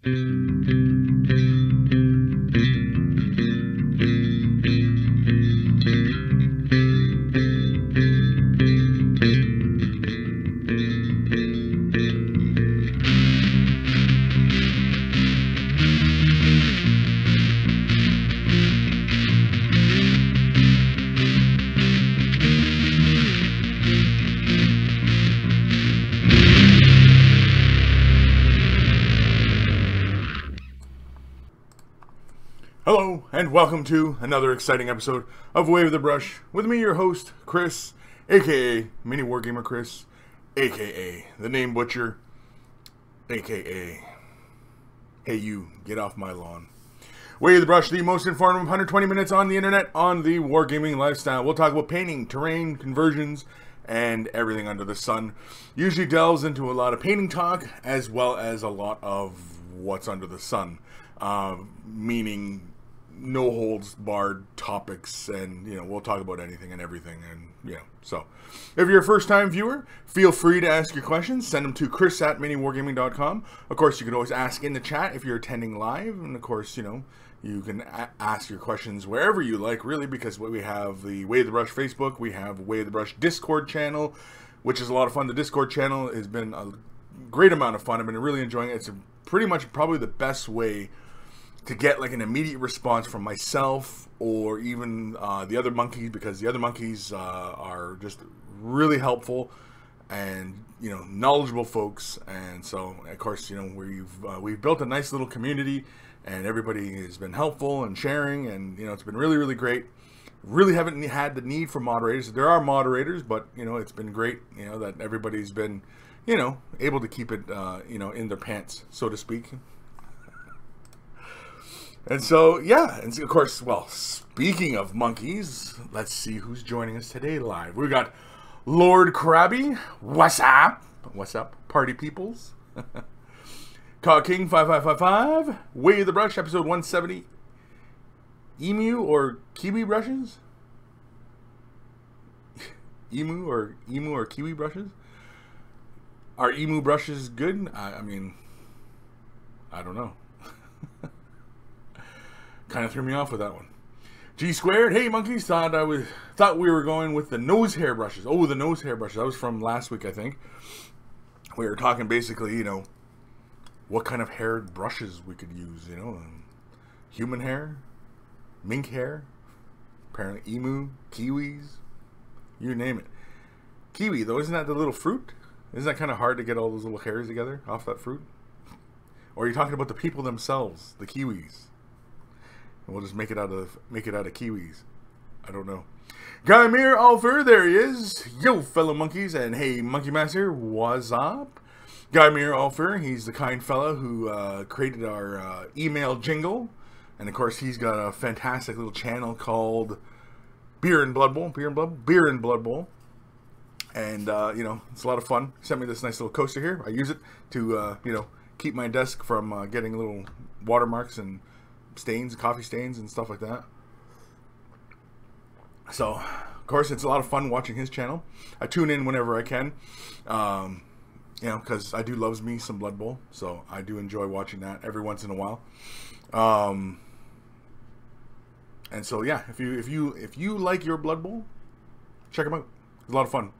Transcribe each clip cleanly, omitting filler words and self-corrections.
Hello, and welcome to another exciting episode of Wave the Brush with me, your host, Kris, aka Mini Wargamer Kris, aka The Name Butcher, aka Hey You, Get Off My Lawn. Wave the Brush, the most informative 120 minutes on the internet on the wargaming lifestyle. We'll talk about painting, terrain, conversions, and everything under the sun. Usually delves into a lot of painting talk as well as a lot of what's under the sun, meaning no holds barred topics, and we'll talk about anything and everything. And so if you're a first time viewer, feel free to ask your questions. Send them to Kris@miniwargaming.com. Of course, you can always ask in the chat if you're attending live, and of course, you can ask your questions wherever you like, really, because we have the Wave the Brush Facebook, we have Wave the Brush Discord channel, which is a lot of fun. The Discord channel has been a great amount of fun. I've been really enjoying it. It's pretty much probably the best way to get like an immediate response from myself or even the other monkeys, because the other monkeys are just really helpful and knowledgeable folks. And so of course we've built a nice little community, and everybody has been helpful and sharing, and it's been really great. Really haven't had the need for moderators. There are moderators, but it's been great that everybody's been able to keep it in their pants, so to speak. And so, yeah, and of course, well, speaking of monkeys, let's see who's joining us today live. We've got Lord Krabby, what's up? What's up, party peoples? Cog King 5555, Wave the Brush, episode 170. Emu or kiwi brushes? Emu or kiwi brushes? Are emu brushes good? I mean, I don't know. Kind of threw me off with that one. G Squared, hey monkeys, thought we were going with the nose hair brushes. Oh, the nose hair brushes. That was from last week, I think. We were talking basically, what kind of haired brushes we could use. Human hair, mink hair, apparently emu, kiwis, you name it. Kiwi, though, isn't that the little fruit? Isn't that kind of hard to get all those little hairs together off that fruit? Or are you talking about the people themselves, the kiwis? And we'll just make it out of kiwis. I don't know. Guymere Alfer, there he is. Yo, fellow monkeys, and hey, Monkey Master, what's up? Guymere Alfer, he's the kind fellow who created our email jingle, and of course, he's got a fantastic little channel called Beer and Blood Bowl, and it's a lot of fun. He sent me this nice little coaster here. I use it to keep my desk from getting little watermarks and stains, coffee stains, and stuff like that. So, of course, it's a lot of fun watching his channel. I tune in whenever I can, because I do loves me some Blood Bowl, so I do enjoy watching that every once in a while. And so, yeah, if you like your Blood Bowl, check them out. It's a lot of fun,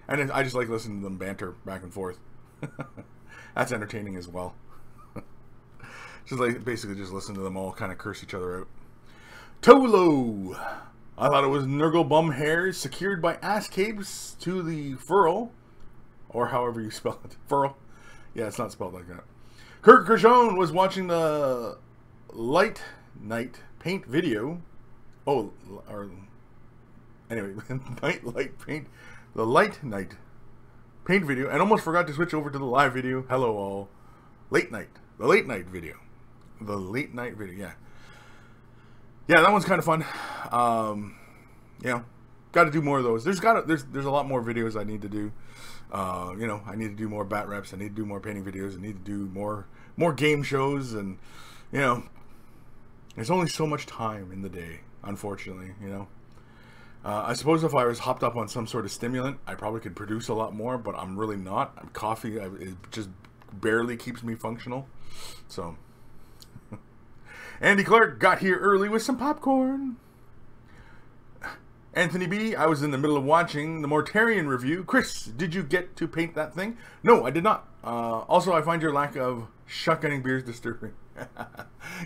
and I just like listening to them banter back and forth. That's entertaining as well. Just like basically just listen to them all kind of curse each other out. Tolo, I thought it was Nurgle bum hairs secured by ass capes to the furl, or however you spell it, furl. Yeah, it's not spelled like that. Kirk Kershon was watching the Light Night paint video. Oh, or anyway, the Light Night paint video, and almost forgot to switch over to the live video. Hello all. Late night. The late night video. The late night video, yeah. Yeah, that one's kind of fun. Got to do more of those. There's a lot more videos I need to do. I need to do more bat reps. I need to do more painting videos. I need to do more game shows, and there's only so much time in the day, unfortunately. I suppose if I was hopped up on some sort of stimulant, I probably could produce a lot more, but I'm really not. Coffee is just barely keeps me functional. So, Andy Clark got here early with some popcorn. Anthony B, I was in the middle of watching the Mortarion review. Kris, did you get to paint that thing? No, I did not. Also, I find your lack of shotgunning beers disturbing.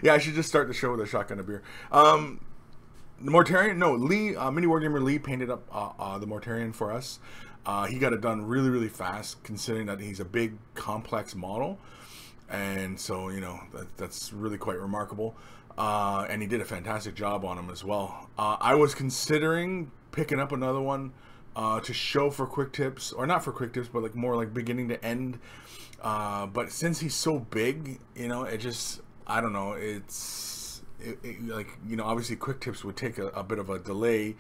Yeah, I should just start the show with a shotgun of beer. The Mortarion, no, Lee, Mini Wargamer Lee painted up the Mortarion for us. He got it done really, really fast, considering that he's a big, complex model. And so, you know, that's really quite remarkable. And he did a fantastic job on him as well. I was considering picking up another one to show for quick tips, or not for quick tips, but like more like beginning to end. But since he's so big, you know, it just, I don't know, like, you know, obviously quick tips would take a bit of a delay.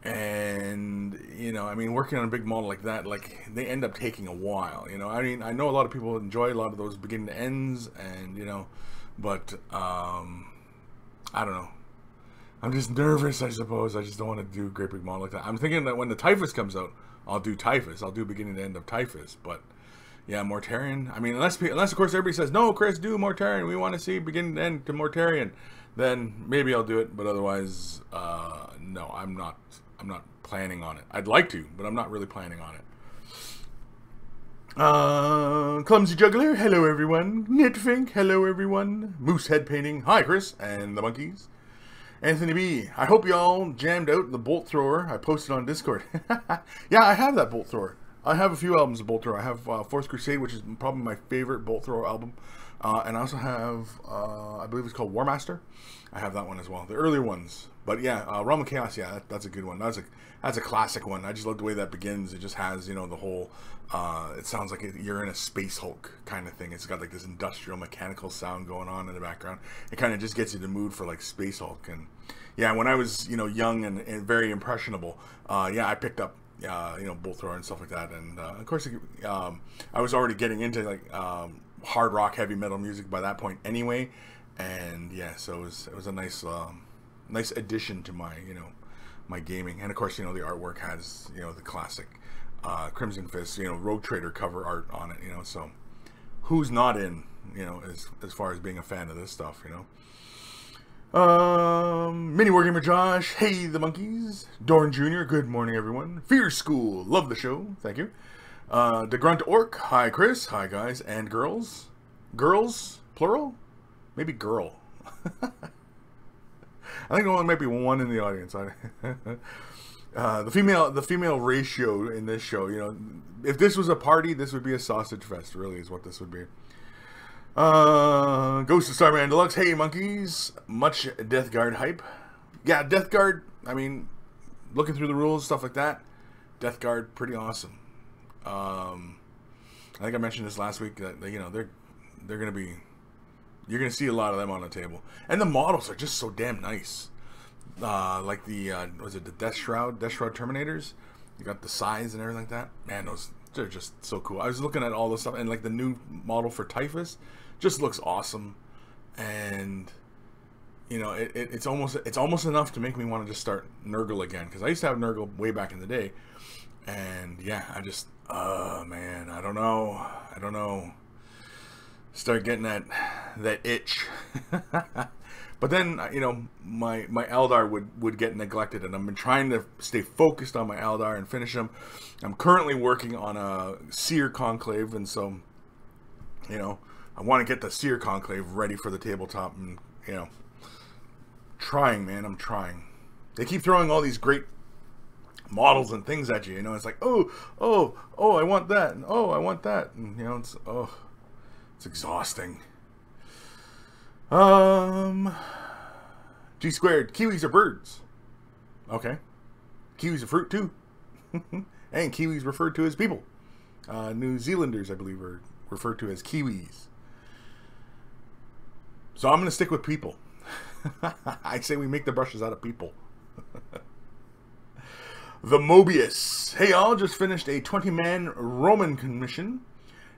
And, you know, I mean, working on a big model like that, like, they end up taking a while, you know. I mean, I know a lot of people enjoy a lot of those beginning to ends, and, you know, but, I don't know. I'm just nervous, I suppose. I just don't want to do a great big model like that. I'm thinking that when the Typhus comes out, I'll do Typhus. I'll do beginning to end of Typhus, but, yeah, Mortarion. I mean, unless of course, everybody says, no, Kris, do Mortarion. We want to see beginning to end to Mortarion. Then maybe I'll do it, but otherwise, no, I'm not planning on it. I'd like to, but I'm not really planning on it. Clumsy Juggler, hello everyone. Knitfink, hello everyone. Moosehead Painting, hi Kris, and the monkeys. Anthony B, I hope y'all jammed out the bolt thrower I posted on Discord. Yeah, I have that bolt thrower. I have a few albums of bolt thrower. I have Fourth Crusade, which is probably my favorite bolt thrower album. And I also have, I believe it's called War Master. I have that one as well. The earlier ones. But yeah, Realm of Chaos, yeah, that's a good one. That's a classic one. I just love the way that begins. It just has, you know, the whole, it sounds like you're in a Space Hulk kind of thing. It's got like this industrial mechanical sound going on in the background. It kind of just gets you in the mood for like Space Hulk. And yeah, when I was, you know, young and very impressionable, yeah, I picked up, you know, bolt thrower and stuff like that. And of course, I was already getting into like hard rock, heavy metal music by that point anyway. And yeah, so it was a nice nice addition to my, you know, my gaming. And of course, you know, the artwork has, you know, the classic Crimson Fist, you know, Rogue Trader cover art on it, you know. So who's not in, you know, as far as being a fan of this stuff, you know. Mini Wargamer Josh, hey the monkeys. Dorn Jr., good morning everyone. Fear School, love the show, thank you. DeGrunt Orc, hi Kris, hi guys and girls. Girls, plural? Maybe girl. I think there might be one in the audience. The female ratio in this show, you know, if this was a party, this would be a sausage fest, really, is what this would be. Ghost of Starman Deluxe, hey monkeys. Much Death Guard hype. Yeah, Death Guard, I mean, looking through the rules, stuff like that, Death Guard, pretty awesome. I think I mentioned this last week, that, you know, they're gonna be, you're gonna see a lot of them on the table, and the models are just so damn nice. Like the was it the Death Shroud Terminators? You got the size and everything like that. Man, they're just so cool. I was looking at all this stuff, and like the new model for Typhus just looks awesome, and you know, it's almost enough to make me want to just start Nurgle again, because I used to have Nurgle way back in the day, and yeah, I just man, I don't know. Start getting that itch. But then, you know, my Eldar would get neglected, and I've been trying to stay focused on my Eldar and finish them. I'm currently working on a Seer Conclave, and so, you know, I want to get the Seer Conclave ready for the tabletop, and, you know, trying, man, I'm trying. They keep throwing all these great models and things at you, you know. It's like, oh, I want that, and oh, I want that, and, you know, it's exhausting. G squared, kiwis are birds. Okay. Kiwis are fruit too. And kiwis referred to as people. New Zealanders, I believe, are referred to as kiwis. So I'm going to stick with people. I say we make the brushes out of people. The Mobius. Hey y'all, just finished a 20-man Roman commission.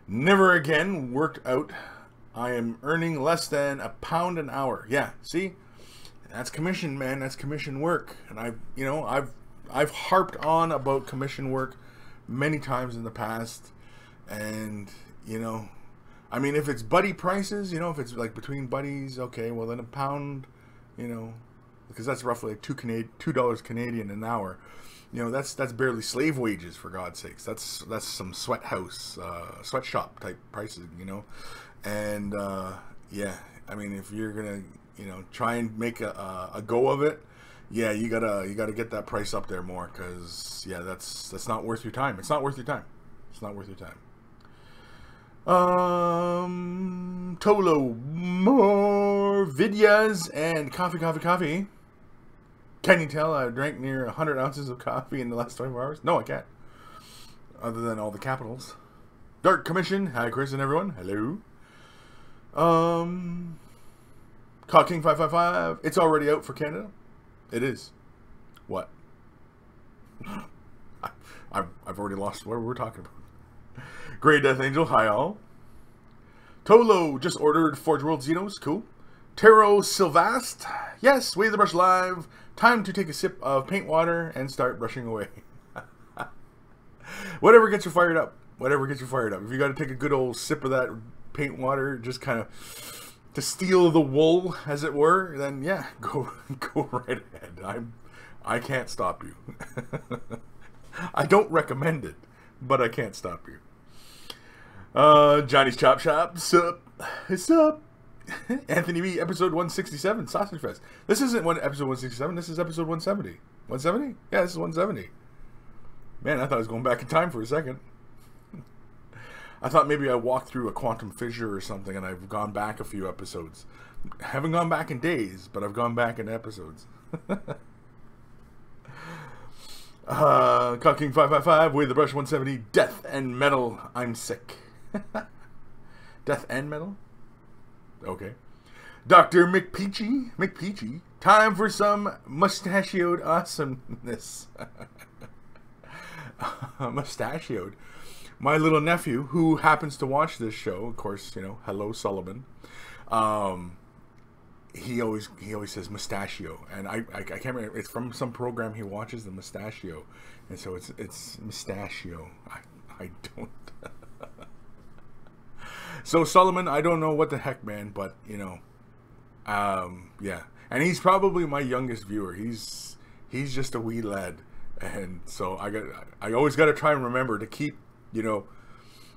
Never again worked out. I am earning less than £1 an hour. Yeah, see? That's commission, man. That's commission work. And I've harped on about commission work many times in the past. And, you know, I mean, if it's buddy prices, you know, if it's like between buddies, okay, well then a pound, you know, because that's roughly like $2 Canadian an hour. You know, that's barely slave wages, for God's sakes. That's some sweatshop type prices, you know. And yeah, I mean, if you're gonna, you know, try and make a go of it, yeah, you gotta get that price up there more, because yeah, that's not worth your time. It's not worth your time. It's not worth your time. Tolo, more videos and coffee. Can you tell I drank near 100 ounces of coffee in the last 24 hours? No, I can't. Other than all the capitals. Dark Commission. Hi, Kris and everyone. Hello. Cock King 555. It's already out for Canada. It is. What? I've already lost what we're talking about. Grey Death Angel. Hi, all. Tolo just ordered Forge World Xenos. Cool. Taro Sylvast. Yes, Wave the Brush live. Time to take a sip of paint water and start brushing away. Whatever gets you fired up. Whatever gets you fired up. If you got to take a good old sip of that paint water, just kind of to steal the wool, as it were, then yeah, go right ahead. I can't stop you. I don't recommend it, but I can't stop you. Johnny's Chop Shop. Sup? Sup? Anthony B, episode 167, Sausage Fest. This isn't episode 167, this is episode 170. 170? Yeah, this is 170. Man, I thought I was going back in time for a second. I thought maybe I walked through a quantum fissure or something and I've gone back a few episodes. I haven't gone back in days, but I've gone back in episodes. Cock King 555, Wave the Brush 170, Death and Metal, I'm sick. Death and Metal? Okay. Dr. McPeachy, time for some mustachioed awesomeness. Mustachioed. My little nephew, who happens to watch this show, of course, you know, hello Sullivan. He always says mustachio, and I can't remember. It's from some program he watches, the Mustachio, and so it's mustachio. I don't. So Solomon, I don't know what the heck, man, but you know, yeah, and he's probably my youngest viewer. He's just a wee lad, and so I always got to try and remember to keep, you know,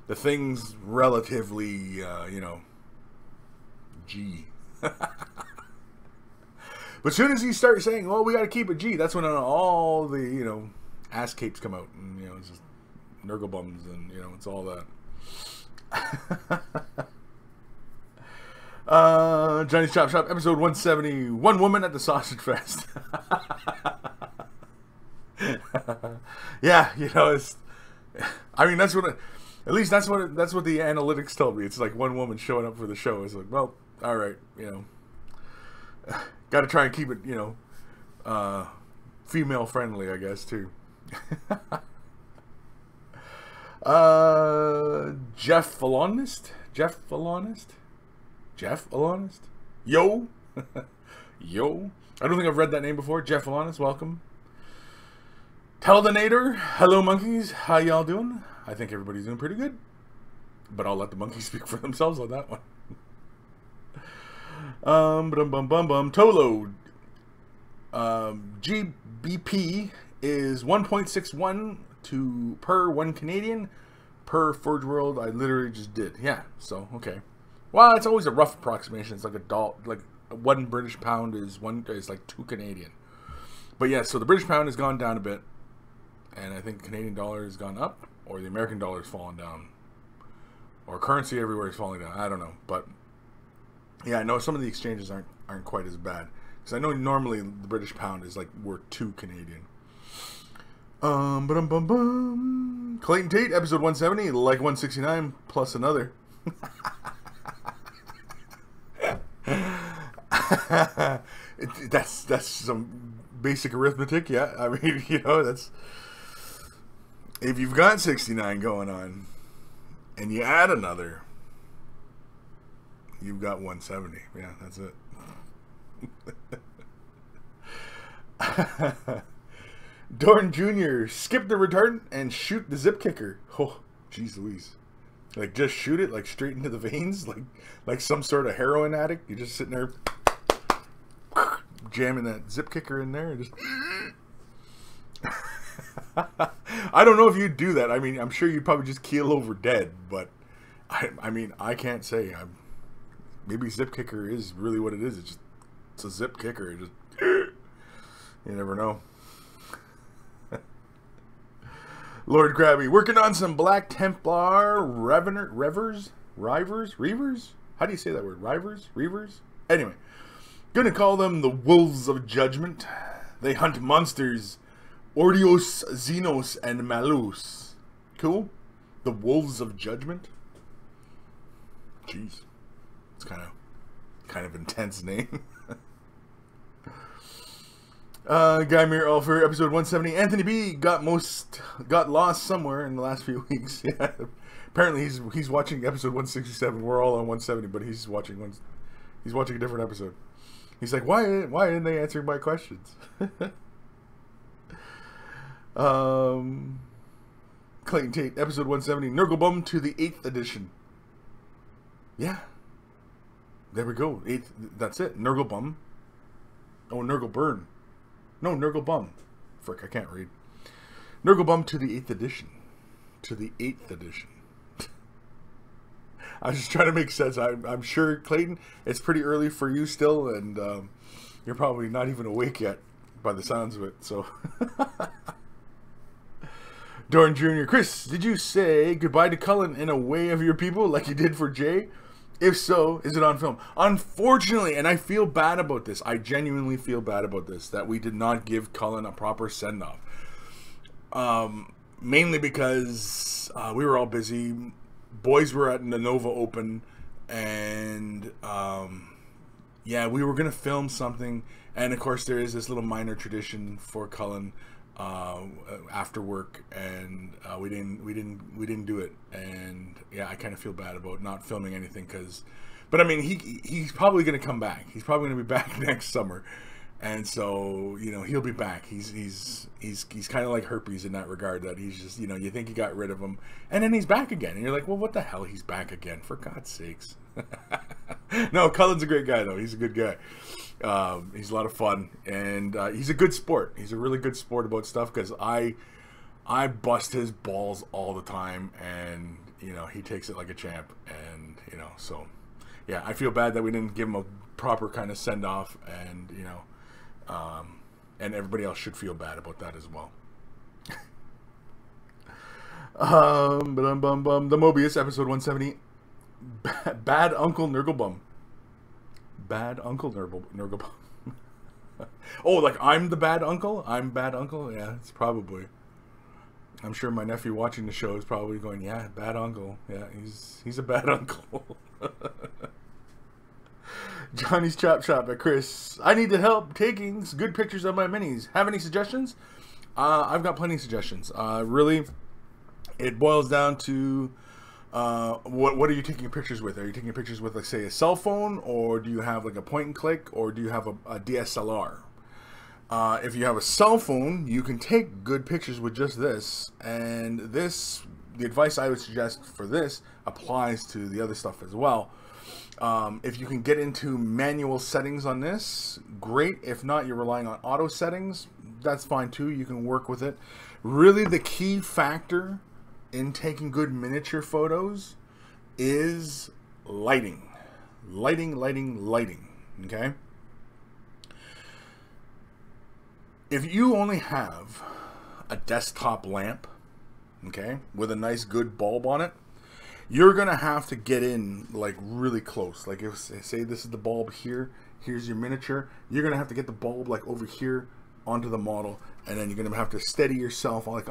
the things relatively, you know, G. But as soon as he starts saying, "Oh, we got to keep it G," that's when all the, you know, ass capes come out, and you know, it's just nurgle bums, and you know, it's all that. Johnny's Chop Shop, episode 170, One Woman at the Sausage Fest. Yeah, you know, it's, I mean, that's what, at least that's what the analytics told me. It's like one woman showing up for the show. It's like, well, all right, you know, got to try and keep it, you know, female friendly, I guess, too. Jeff Alonist? Yo. Yo. I don't think I've read that name before. Jeff Alonist, welcome. Teldonator, hello monkeys. How y'all doing? I think everybody's doing pretty good. But I'll let the monkeys speak for themselves on that one. Tolo. GBP is 1.61 to per 1 Canadian per Forge World. I literally just did. Yeah, so okay. Well, it's always a rough approximation. It's like like 1 British pound is like 2 Canadian. But yeah, so the British pound has gone down a bit, and I think Canadian dollar has gone up, or the American dollar has fallen down, or currency everywhere is falling down. I don't know, but yeah, I know some of the exchanges aren't quite as bad, because I know normally the British pound is like worth 2 Canadian. Clayton Tate, episode 170, like 169 plus another. That's some basic arithmetic, yeah. I mean, you know, that's, if you've got 69 going on and you add another, you've got 170. Yeah, that's it. Dorn Jr., skip the return and shoot the zip kicker. Oh, jeez Louise. Like, just shoot it, like, straight into the veins, like some sort of heroin addict. You're just sitting there jamming that zip kicker in there and just... I don't know if you'd do that. I mean, I'm sure you'd probably just keel over dead, but I mean, I can't say. Maybe zip kicker is really what it is. It's a zip kicker. It just... You never know. Lord Krabby, working on some Black Templar Reavers? How do you say that word? Reavers? Anyway, gonna call them the Wolves of Judgment. They hunt monsters, Ordios, Xenos, and Malus. Cool? The Wolves of Judgment? Jeez. It's kind of intense name. Guymere Alfer, episode 170. Anthony B got lost somewhere in the last few weeks. Yeah. Apparently he's watching episode 167. We're all on 170, but he's watching a different episode. He's like, why didn't they answer my questions? Clayton Tate, episode 170. Nurglebum to the 8th edition. Yeah. There we go. 8th. That's it. Nurglebum. Oh, Nurgleburn. No, Nurglebum. Frick, I can't read. Nurglebum to the 8th edition. To the 8th edition. I was just trying to make sense. I'm sure, Clayton, it's pretty early for you still, and you're probably not even awake yet by the sounds of it, so... Dorn Jr. Kris, did you say goodbye to Cullen in a way of your people like you did for Jay? If so, is it on film? Unfortunately, and I feel bad about this. I genuinely feel bad about this, that we did not give Cullen a proper send-off. Mainly because we were all busy. Boys were at the Nova Open, and yeah, we were going to film something. And, of course, there is this little minor tradition for Cullen after work, and we didn't do it, and yeah, I kind of feel bad about not filming anything, but I mean, he's probably going to come back. He's probably going to be back next summer, and so, you know, he'll be back. He's kind of like herpes in that regard, that he's just, you know, you think you got rid of him, and then he's back again, and you're like, well, what the hell? He's back again, for God's sakes. No, Cullen's a great guy, though. He's a good guy. He's a lot of fun, and he's a good sport. He's a really good sport about stuff, because I bust his balls all the time, and, you know, he takes it like a champ, and, you know, so, yeah, I feel bad that we didn't give him a proper kind of send-off, and, you know, and everybody else should feel bad about that as well. The Mobius, episode 170. Bad Uncle Nurglebum. Bad Uncle Nurglebum. Oh, like I'm the bad uncle? I'm bad uncle? Yeah, it's probably. I'm sure my nephew watching the show is probably going, yeah, bad uncle. Yeah, he's a bad uncle. Johnny's Chop Shop at Kris. I need the help taking good pictures of my minis. Have any suggestions? I've got plenty of suggestions. Really, it boils down to what are you taking pictures with? Are you taking pictures with, like, say, a cell phone, or do you have like a point and click, or do you have a DSLR? If you have a cell phone, you can take good pictures with just this, and the advice I would suggest for this applies to the other stuff as well. If you can get into manual settings on this, great. If not, you're relying on auto settings, that's fine too. You can work with it. Really, the key factor in taking good miniature photos is lighting. Lighting. Okay? If you only have a desktop lamp, okay, with a nice good bulb on it, you're gonna have to get in like really close. Like, if say this is the bulb here, here's your miniature, you're gonna have to get the bulb like over here onto the model, and then you're gonna have to steady yourself, like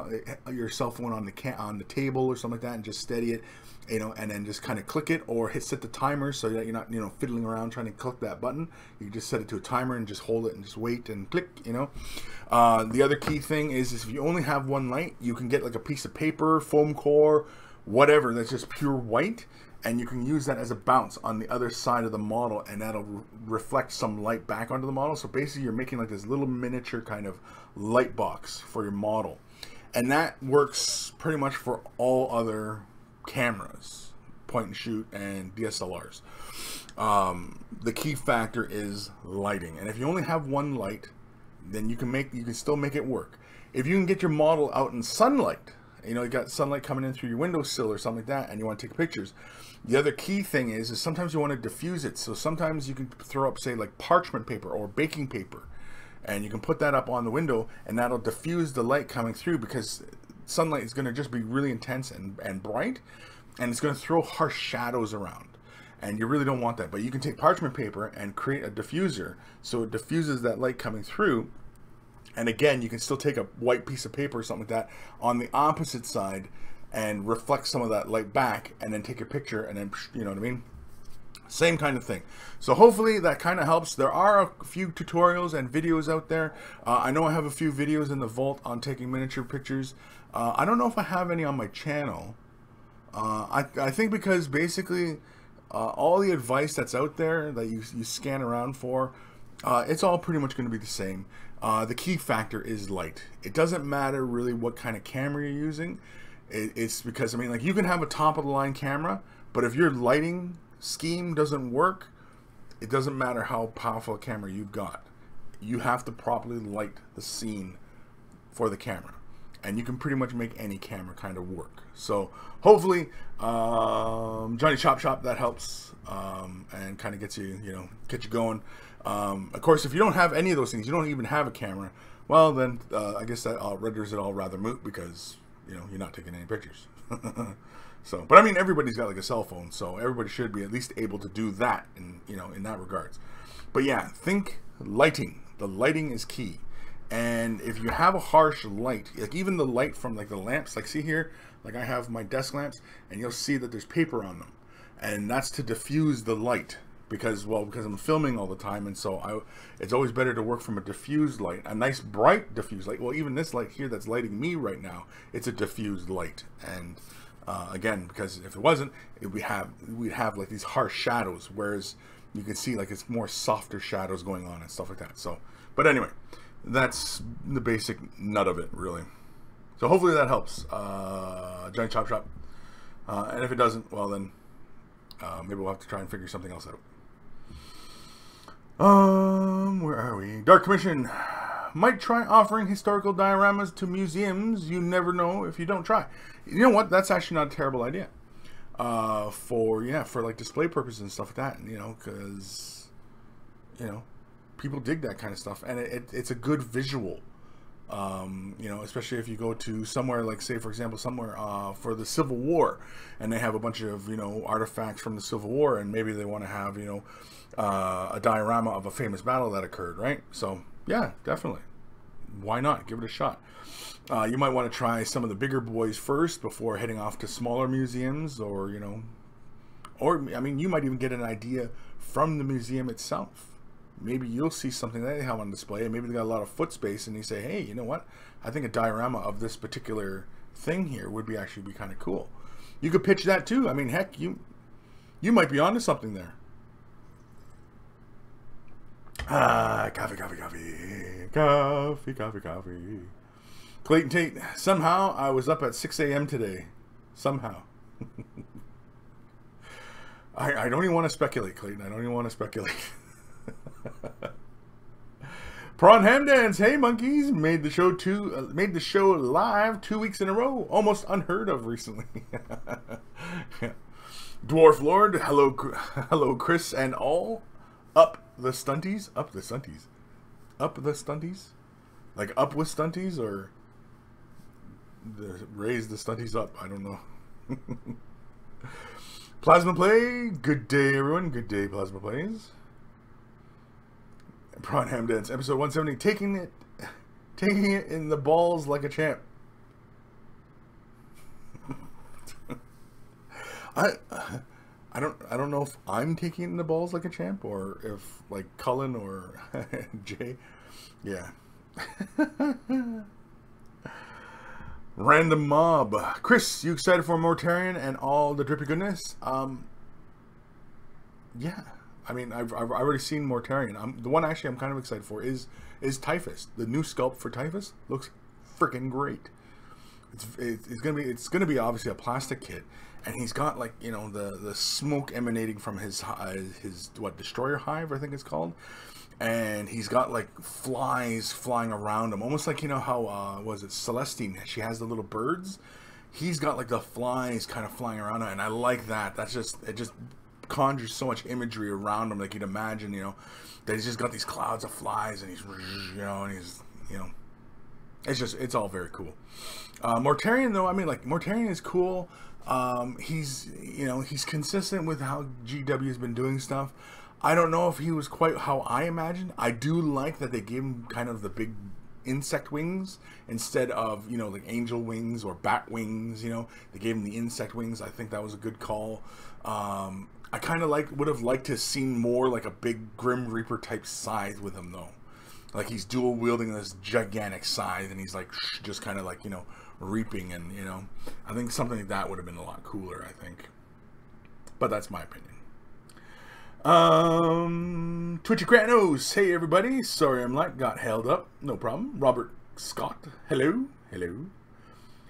your cell phone on the table or something like that, and just steady it, you know, and then just kind of click it, or set the timer so that you're not, you know, fiddling around trying to click that button. You just set it to a timer and just hold it and just wait and click, you know. The other key thing is if you only have one light, you can get like a piece of paper, foam core, whatever, that's just pure white, and you can use that as a bounce on the other side of the model, and that'll reflect some light back onto the model. So basically you're making like this little miniature kind of light box for your model, and that works pretty much for all other cameras. point and shoot and DSLRs. The key factor is lighting, and if you only have one light, then you can still make it work. If you can get your model out in sunlight, you know, you got sunlight coming in through your windowsill or something like that, and you want to take pictures. The other key thing is sometimes you want to diffuse it. So sometimes you can throw up, say, like parchment paper or baking paper, and you can put that up on the window, and that'll diffuse the light coming through, because sunlight is going to just be really intense and bright, and it's going to throw harsh shadows around, and you really don't want that. But you can take parchment paper and create a diffuser so it diffuses that light coming through. And again, you can still take a white piece of paper or something like that on the opposite side and reflect some of that light back, and then take a picture, and then, you know what I mean? Same kind of thing. So hopefully that kind of helps. There are a few tutorials and videos out there. I know I have a few videos in the vault on taking miniature pictures. I don't know if I have any on my channel. I think because basically all the advice that's out there that you scan around for, it's all pretty much going to be the same. The key factor is light. It doesn't matter really what kind of camera you're using. It's because, I mean, like, you can have a top of the line camera, but if your lighting scheme doesn't work, it doesn't matter how powerful a camera you've got. You have to properly light the scene for the camera, and you can pretty much make any camera kind of work. So hopefully Johnny Chop Shop, that helps, and kind of gets you, get you going. Of course, if you don't have any of those things, you don't even have a camera, well then I guess that renders it all rather moot, because you're not taking any pictures. So, but I mean, everybody's got like a cell phone, so everybody should be at least able to do that in that regards. But yeah, think lighting. The lighting is key. And if you have a harsh light, like even the light from like the lamps, like see here, like I have my desk lamps, and you'll see that there's paper on them, and that's to diffuse the light, because I'm filming all the time, and so it's always better to work from a diffused light, a nice bright diffused light. Well, even this light here that's lighting me right now, it's a diffused light. And again, because if it wasn't, we'd have like these harsh shadows, whereas you can see like it's more softer shadows going on and stuff like that. So, but anyway, that's the basic nut of it, really. So hopefully that helps, Johnny Chop Shop. And if it doesn't, well then maybe we'll have to try and figure something else out. Where are we? Dark Commission might try offering historical dioramas to museums. You never know if you don't try. You know what? That's actually not a terrible idea. For like display purposes and stuff like that. Because people dig that kind of stuff, and it's a good visual. Especially if you go to somewhere like, say for example, somewhere for the Civil War, and they have a bunch of artifacts from the Civil War, and maybe they want to have a diorama of a famous battle that occurred, right? So yeah, definitely, why not give it a shot? You might want to try some of the bigger boys first before heading off to smaller museums, or I mean, you might even get an idea from the museum itself. Maybe you'll see something that they have on display, and maybe they got a lot of foot space, and you say, hey, you know what? I think a diorama of this particular thing here would actually be kind of cool. You could pitch that too. I mean, heck, you might be onto something there. Coffee. Clayton Tate, somehow I was up at 6 a.m. today. Somehow. I don't even want to speculate, Clayton. I don't even want to speculate. Prawn Ham Dance, hey monkeys, made the show live 2 weeks in a row, almost unheard of recently. Dwarf Lord, hello Kris and all. Up the stunties, like up with stunties, or raise the stunties up, I don't know. Plasma Play, good day everyone, good day Plasma Plays. Prawn Ham Dance, episode 170, taking it in the balls like a champ. I don't know if I'm taking it in the balls like a champ, or if like Cullen or Jay. Yeah. Random Mob. Kris, you excited for Mortarion and all the drippy goodness? Yeah. I mean, I've already seen Mortarion. The one actually I'm kind of excited for is Typhus. The new sculpt for Typhus looks freaking great. it's gonna be obviously a plastic kit, and he's got like, you know, the smoke emanating from his what, destroyer hive, I think it's called, and he's got like flies flying around him, almost like, you know how was it Celestine? She has the little birds. He's got like the flies kind of flying around her, and I like that. It just conjures so much imagery around him, like you'd imagine, you know, that he's just got these clouds of flies, and he's, you know, and he's, you know, it's all very cool. Mortarion, though, I mean, like, Mortarion is cool. He's, you know, he's consistent with how GW has been doing stuff. I don't know if he was quite how I imagined. I do like that they gave him kind of the big insect wings instead of, you know, like angel wings or bat wings. You know, they gave him the insect wings. I think that was a good call. I kind of would have liked to have seen more like a big Grim Reaper type scythe with him, though. Like he's dual wielding this gigantic scythe, and he's like just kind of like, you know, reaping, and, you know, I think something like that would have been a lot cooler, I think. But that's my opinion. Twitchy Kranos, hey everybody, sorry I'm late, got held up, no problem. Robert Scott, hello, hello,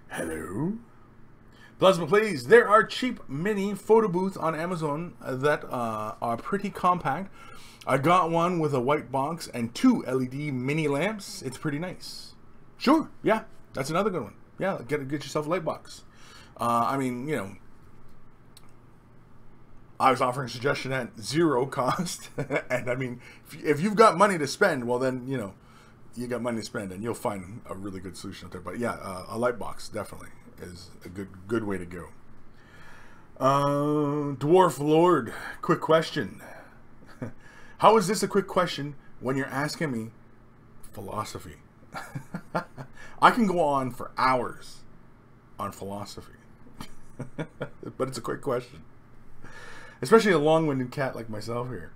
hello. Plasma Plays, there are cheap mini photo booths on Amazon that are pretty compact. I got one with a white box and 2 LED mini lamps. It's pretty nice. Sure, yeah, that's another good one. Yeah, get yourself a light box. I mean, you know, I was offering a suggestion at 0 cost, and I mean, if you've got money to spend, well then, you know, you got money to spend, and you'll find a really good solution out there. But yeah, a light box definitely is a good way to go. Dwarf Lord, quick question. How is this a quick question when you're asking me philosophy? I can go on for hours on philosophy, but it's a quick question. Especially a long-winded cat like myself here.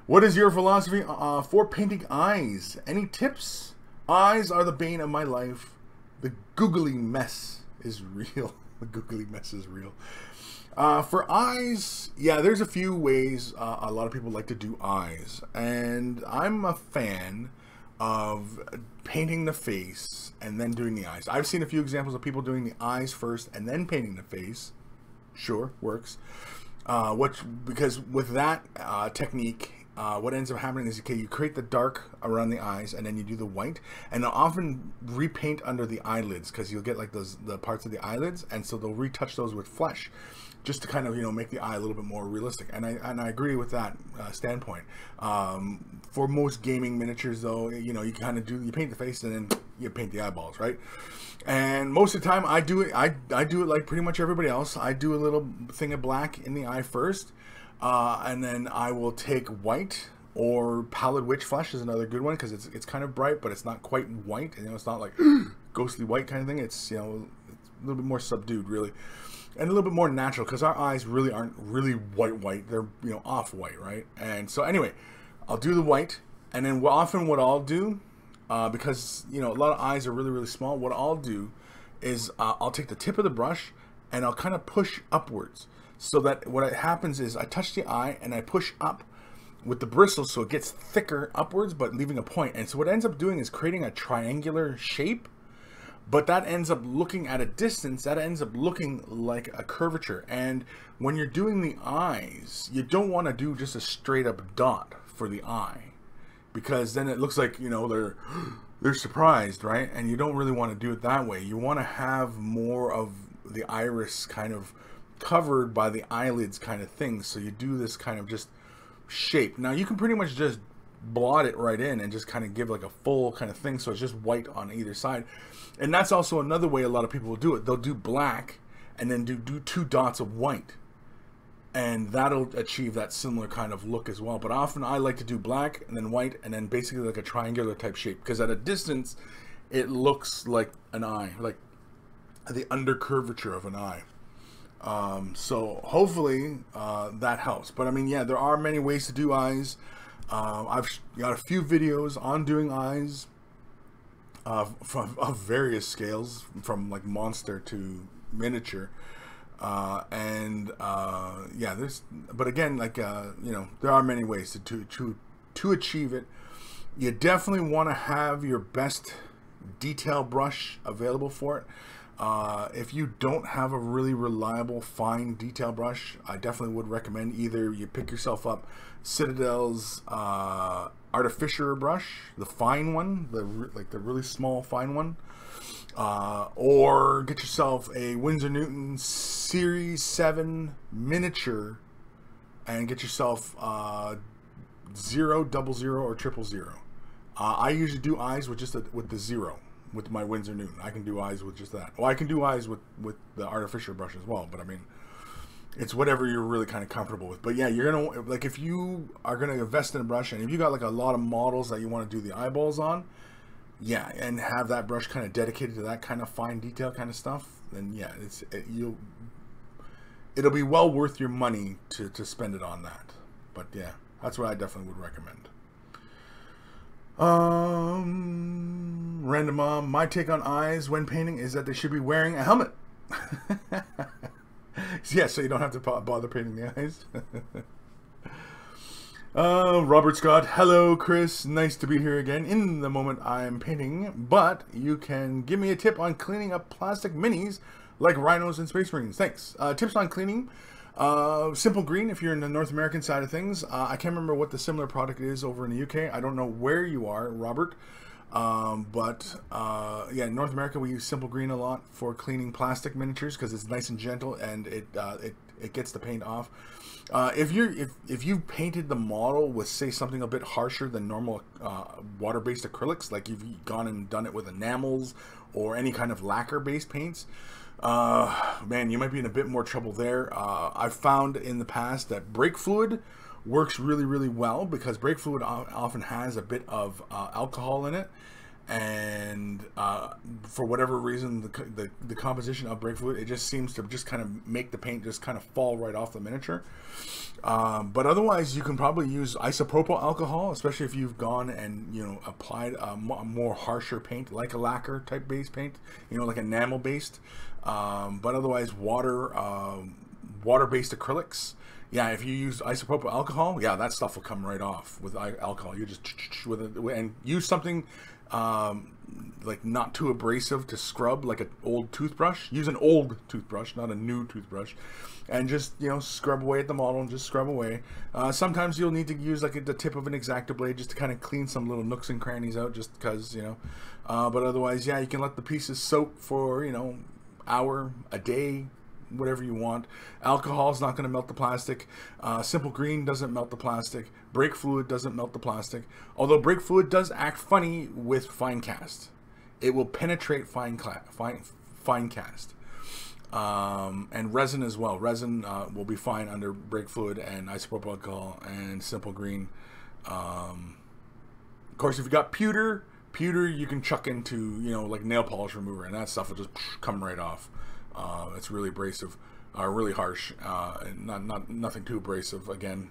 What is your philosophy for painting eyes? Any tips? Eyes are the bane of my life. The googly mess is real. The googly mess is real. For eyes, yeah, there's a few ways a lot of people like to do eyes. And I'm a fan of painting the face and then doing the eyes. I've seen a few examples of people doing the eyes first and then painting the face. Sure, works. Because with that technique, what ends up happening is, okay, you create the dark around the eyes, and then you do the white, and they'll often repaint under the eyelids, because you'll get like the parts of the eyelids, and so they'll retouch those with flesh, just to kind of, you know, make the eye a little bit more realistic. And I agree with that standpoint. For most gaming miniatures, though, you know, you kind of you paint the face and then you paint the eyeballs, right? And most of the time I do it like pretty much everybody else. I do a little thing of black in the eye first, and then I will take white, or Pallid Witch Flesh is another good one, because it's kind of bright, but it's not quite white. You know, it's not like ghostly white kind of thing. It's, you know, it's a little bit more subdued, really, and a little bit more natural, because our eyes really aren't really white. They're, you know, off white, right? And so anyway, I'll do the white, and then often what I'll do, because, you know, a lot of eyes are really small, what I'll do is I'll take the tip of the brush and I'll kind of push upwards, so that what happens is I touch the eye and I push up with the bristles, so it gets thicker upwards but leaving a point. And so what it ends up doing is creating a triangular shape, but that ends up looking at a distance, that ends up looking like a curvature. And when you're doing the eyes, you don't want to do just a straight up dot for the eye, because then it looks like, you know, they're surprised, right? And you don't really want to do it that way. You want to have more of the iris kind of covered by the eyelids kind of thing. So you do this kind of just shape. Now you can pretty much just blot it right in and just kind of give like a full kind of thing, so it's just white on either side. And that's also another way a lot of people will do it. They'll do black and then do 2 dots of white, and that'll achieve that similar kind of look as well. But often I like to do black and then white and then basically like a triangular type shape, because at a distance it looks like an eye, like the under curvature of an eye. So hopefully that helps. But I mean, yeah, there are many ways to do eyes. I've got a few videos on doing eyes of various scales, from like monster to miniature. Yeah, but again, like, you know, there are many ways to achieve it. You definitely want to have your best detail brush available for it. If you don't have a really reliable fine detail brush, I definitely would recommend either you pick yourself up Citadel's Artificer brush, the fine one, the really small fine one, or get yourself a Winsor Newton Series 7 miniature and get yourself 0, 00, or 000. I usually do eyes with just with the 0 with my Winsor Newton. I can do eyes with just that. Well, I can do eyes with the Artificer brush as well, but I mean, it's whatever you're really kind of comfortable with. But yeah, you're gonna, like, if you are gonna invest in a brush, and if you got like a lot of models that you want to do the eyeballs on, yeah, and have that brush kind of dedicated to that kind of fine detail kind of stuff, then yeah, it'll be well worth your money to spend it on that. But yeah, that's what I definitely would recommend. Random mom, my take on eyes when painting is that they should be wearing a helmet. Yeah, so you don't have to bother painting the eyes. Robert Scott, hello Chris, nice to be here again. In the moment I'm painting, but you can give me a tip on cleaning up plastic minis like rhinos and space marines. Thanks. Tips on cleaning. Simple Green if you're in the North American side of things. I can't remember what the similar product is over in the UK. I don't know where you are, Robert. Yeah, in North America we use Simple Green a lot for cleaning plastic miniatures because it's nice and gentle and it gets the paint off. If you painted the model with, say, something a bit harsher than normal water-based acrylics, like you've gone and done it with enamels or any kind of lacquer-based paints, man, you might be in a bit more trouble there. I've found in the past that brake fluid works really, really well because brake fluid often has a bit of alcohol in it, and for whatever reason, the composition of brake fluid, it just seems to just kind of make the paint just kind of fall right off the miniature. But otherwise, you can probably use isopropyl alcohol, especially if you've gone and, you know, applied a more harsher paint, like a lacquer type base paint, you know, like enamel based. But otherwise, water-based acrylics. Yeah, if you use isopropyl alcohol, yeah, that stuff will come right off with alcohol. You just with it, and use something like not too abrasive to scrub, like an old toothbrush. Use an old toothbrush, not a new toothbrush, and just, you know, scrub away at the model and just scrub away. Sometimes you'll need to use like the tip of an X-Acto blade just to kind of clean some little nooks and crannies out, just because, you know. But otherwise, yeah, you can let the pieces soak for, you know, hour, a day, whatever you want. Alcohol is not going to melt the plastic. Simple Green doesn't melt the plastic. Brake fluid doesn't melt the plastic. Although brake fluid does act funny with fine cast. It will penetrate fine cast. And resin as well. Resin will be fine under brake fluid and isopropyl alcohol and Simple Green. Of course, if you got pewter you can chuck into, you know, like nail polish remover, and that stuff will just come right off. It's really abrasive, really harsh, and nothing too abrasive, again,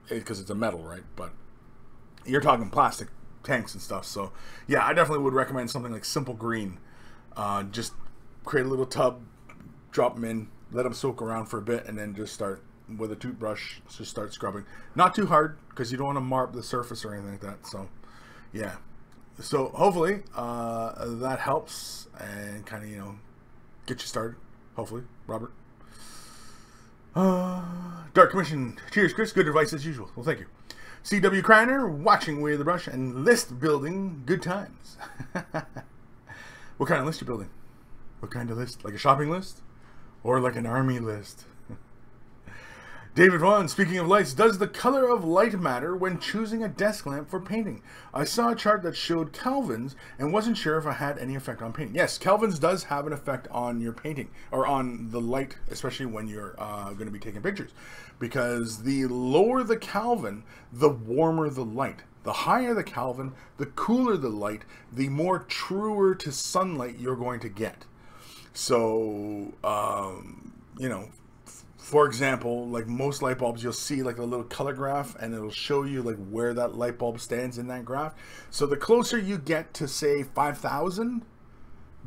because it's a metal, right? But you're talking plastic tanks and stuff, so yeah, I definitely would recommend something like Simple Green. Just create a little tub, drop them in, let them soak around for a bit, and then just start with a toothbrush, just start scrubbing. Not too hard, because you don't want to mark the surface or anything like that. So yeah, so hopefully that helps and kind of, you know, get you started, hopefully, Robert. Dark Commission, cheers, Chris. Good advice as usual. Well, thank you. C.W. Kreiner, watching Way of the Brush and list building, good times. What kind of list you building? What kind of list? Like a shopping list? Or like an army list? David Vaughn, speaking of lights, does the color of light matter when choosing a desk lamp for painting? I saw a chart that showed kelvins and wasn't sure if it had any effect on painting. Yes, kelvins does have an effect on your painting, or on the light, especially when you're going to be taking pictures. Because the lower the Kelvin, the warmer the light. The higher the Kelvin, the cooler the light, the more truer to sunlight you're going to get. So, you know, for example, like most light bulbs, you'll see like a little color graph, and it'll show you like where that light bulb stands in that graph. So the closer you get to, say, 5,000,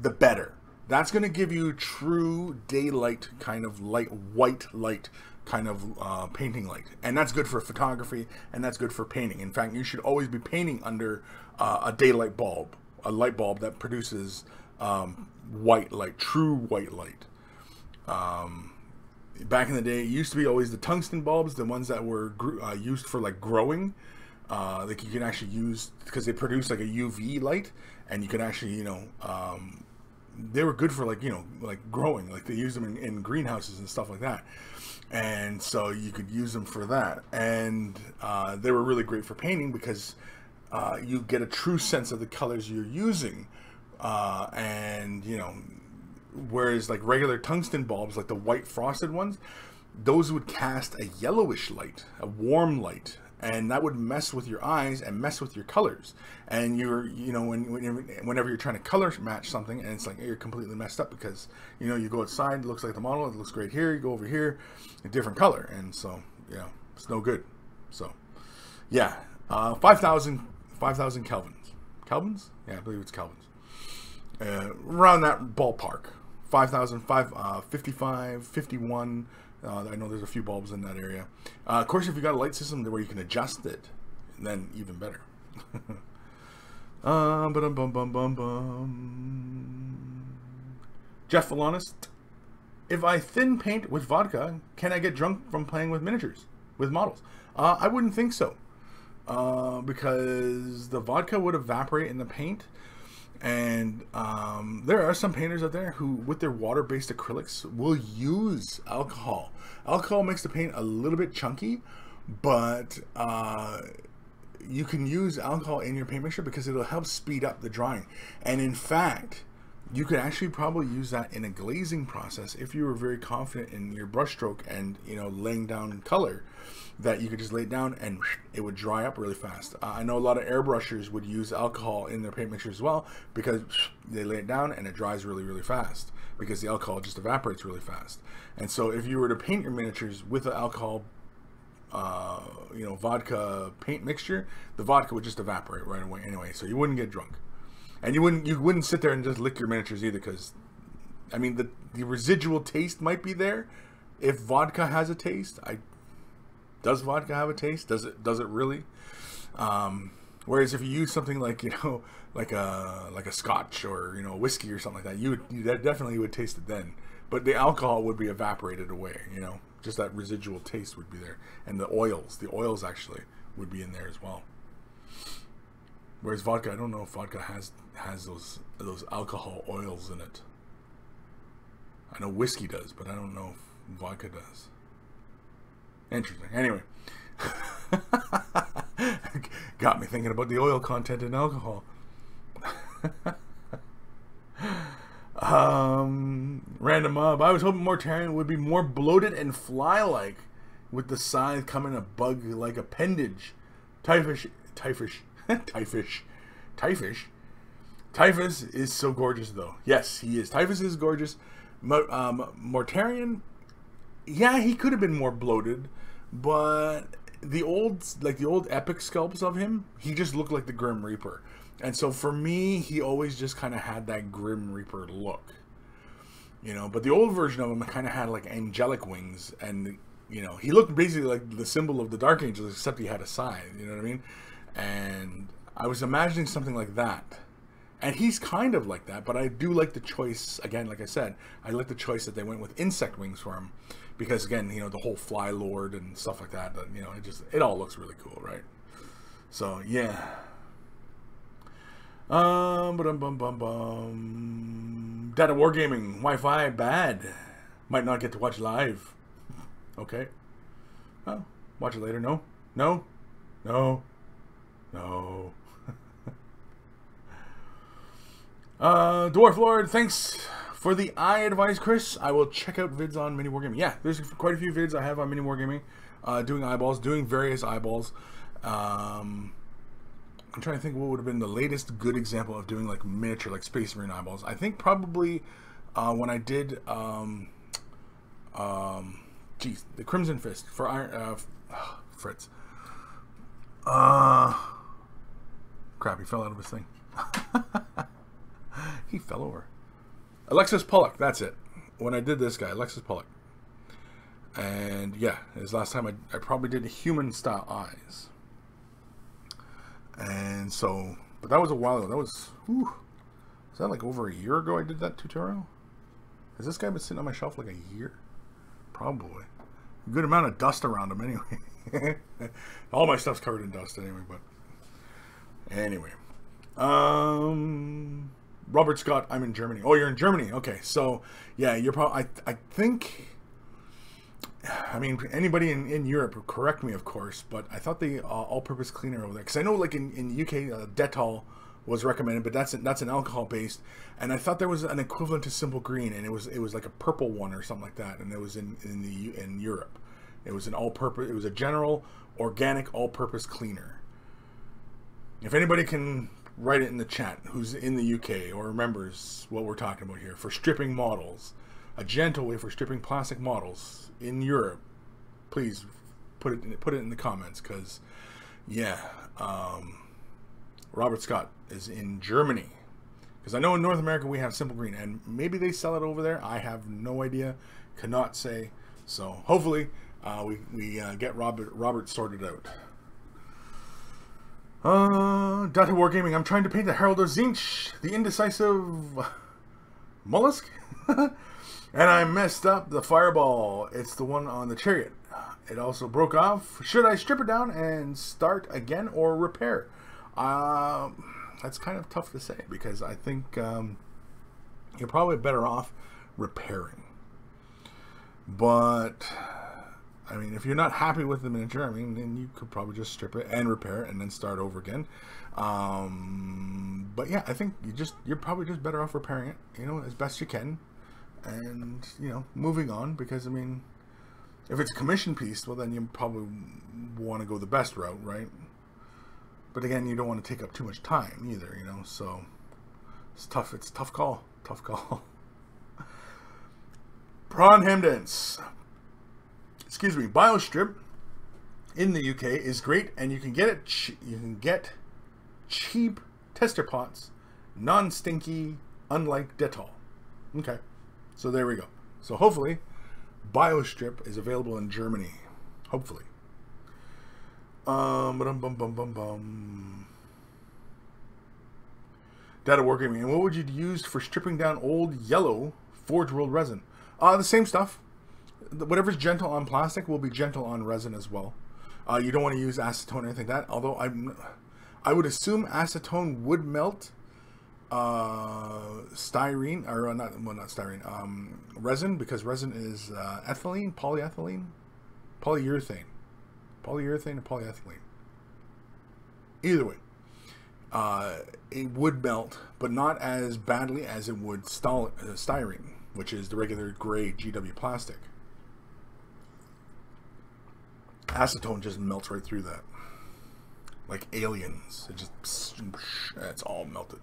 the better. That's going to give you true daylight kind of light, white light kind of painting light. And that's good for photography, and that's good for painting. In fact, you should always be painting under a daylight bulb, a light bulb that produces white light, true white light. Back in the day, it used to be always the tungsten bulbs, the ones that were used for like growing. Like you can actually use, because they produce like a UV light, and you can actually, you know, they were good for like, you know, like growing, like they use them in greenhouses and stuff like that. And so you could use them for that. And they were really great for painting because you get a true sense of the colors you're using. And, you know, whereas like regular tungsten bulbs, like the white frosted ones, those would cast a yellowish light, a warm light, and that would mess with your eyes and mess with your colors. And you're, you know, whenever you're trying to color match something, and it's like you're completely messed up because, you know, you go outside, it looks like the model, it looks great here, you go over here, a different color, and so, you know, it's no good. So, yeah, 5,000 Kelvins. Kelvins? Yeah, I believe it's Kelvins. Around that ballpark. 5,000, 55, 51. I know there's a few bulbs in that area. Of course, if you got a light system where you can adjust it, then even better. Jeff Valanis, if I thin paint with vodka, can I get drunk from playing with miniatures, with models? I wouldn't think so, because the vodka would evaporate in the paint. And there are some painters out there who, with their water-based acrylics, will use alcohol. Alcohol makes the paint a little bit chunky, but you can use alcohol in your paint mixture because it'll help speed up the drying. And in fact, you could actually probably use that in a glazing process if you were very confident in your brush stroke and, you know, laying down color, that you could just lay it down and it would dry up really fast. I know a lot of airbrushers would use alcohol in their paint mixture as well, because they lay it down and it dries really, really fast because the alcohol just evaporates really fast. And so if you were to paint your miniatures with the alcohol, you know, vodka paint mixture, the vodka would just evaporate right away anyway, so you wouldn't get drunk. And you wouldn't sit there and just lick your miniatures either, because, I mean, the residual taste might be there. If vodka has a taste, does vodka have a taste? Does it really? Whereas if you use something like, you know, like a scotch or, you know, whiskey or something like that, that definitely would taste it then. But the alcohol would be evaporated away, you know. Just that residual taste would be there. And the oils actually would be in there as well. Whereas vodka, I don't know if vodka has those alcohol oils in it. I know whiskey does, but I don't know if vodka does. Interesting. Anyway, got me thinking about the oil content in alcohol. Random mob. I was hoping Mortarion would be more bloated and fly-like, with the scythe coming a bug-like appendage. Typhus is so gorgeous, though. Yes, he is. Typhus is gorgeous. Mortarion, yeah, he could have been more bloated, but the old epic sculpts of him, he just looked like the Grim Reaper. And so for me, he always just kind of had that Grim Reaper look, you know. But the old version of him kind of had like angelic wings, and, you know, he looked basically like the symbol of the Dark Angels, except he had a scythe, you know what I mean? And I was imagining something like that. And he's kind of like that, but I do like the choice, again, like I said, I like the choice that they went with insect wings for him. Because, again, you know, the whole Fly Lord and stuff like that, you know, it all looks really cool, right? So, yeah. Data Wargaming, Wi-Fi, bad. Might not get to watch live. Okay. Well, watch it later. No. No. No. No. Dwarf Lord, thanks for the eye advice, Chris. I will check out vids on Mini Wargaming. Yeah, there's quite a few vids I have on Mini Wargaming, doing eyeballs, doing various eyeballs. I'm trying to think what would have been the latest good example of doing like miniature, like Space Marine eyeballs. I think probably when I did, geez, the Crimson Fist for Iron, Fritz. Crap, he fell out of his thing. He fell over. Alexis Pollock, that's it. When I did this guy, Alexis Pollock. And yeah, his last time I probably did human style eyes. And so, but that was a while ago. That was, whew, Is that like over a year ago I did that tutorial? Has this guy been sitting on my shelf like a year? Probably. A good amount of dust around him anyway. All my stuff's covered in dust anyway, but anyway. Robert Scott, I'm in Germany. Oh, you're in Germany. Okay, so yeah, you're probably. I think. I mean, anybody in Europe, correct me, of course, but I thought the all-purpose cleaner over there, because I know, like in the UK, Dettol was recommended, but that's an alcohol based, and I thought there was an equivalent to Simple Green, and it was like a purple one or something like that, and it was in Europe. It was an all-purpose. It was a general organic all-purpose cleaner. If anybody can write it in the chat, who's in the UK or remembers what we're talking about here, for stripping models, a gentle way for stripping plastic models in Europe, please put it in the comments, because yeah, Robert Scott is in Germany, because I know in North America we have Simple Green, and maybe they sell it over there. I have no idea, cannot say. So hopefully we get Robert sorted out. Data Wargaming, I'm trying to paint the Herald of Zinch, the indecisive mollusk. And I messed up the fireball. It's the one on the chariot. It also broke off. Should I strip it down and start again or repair? That's kind of tough to say, because I think you're probably better off repairing. But I mean, if you're not happy with the miniature, I mean, then you could probably just strip it and repair it and then start over again. But yeah, I think you're probably just better off repairing it, you know, as best you can. And, you know, moving on, because I mean, if it's a commission piece, well, then you probably want to go the best route, right? But again, you don't want to take up too much time either, you know, so it's tough. It's a tough call. Tough call. Prawn Hamdens. Excuse me. BioStrip in the UK is great, and you can get it. You can get cheap tester pots, non-stinky, unlike Dettol. Okay. So there we go. So hopefully, BioStrip is available in Germany. Hopefully. Data Wargaming. And what would you use for stripping down old yellow Forge World resin? The same stuff. Whatever's gentle on plastic will be gentle on resin as well. You don't want to use acetone or anything like that. Although I would assume acetone would melt styrene, or not styrene, resin, because resin is ethylene, polyethylene, polyurethane or polyethylene. Either way, it would melt, but not as badly as it would styrene, which is the regular gray GW plastic. Acetone just melts right through that, like aliens. It just, it's all melted.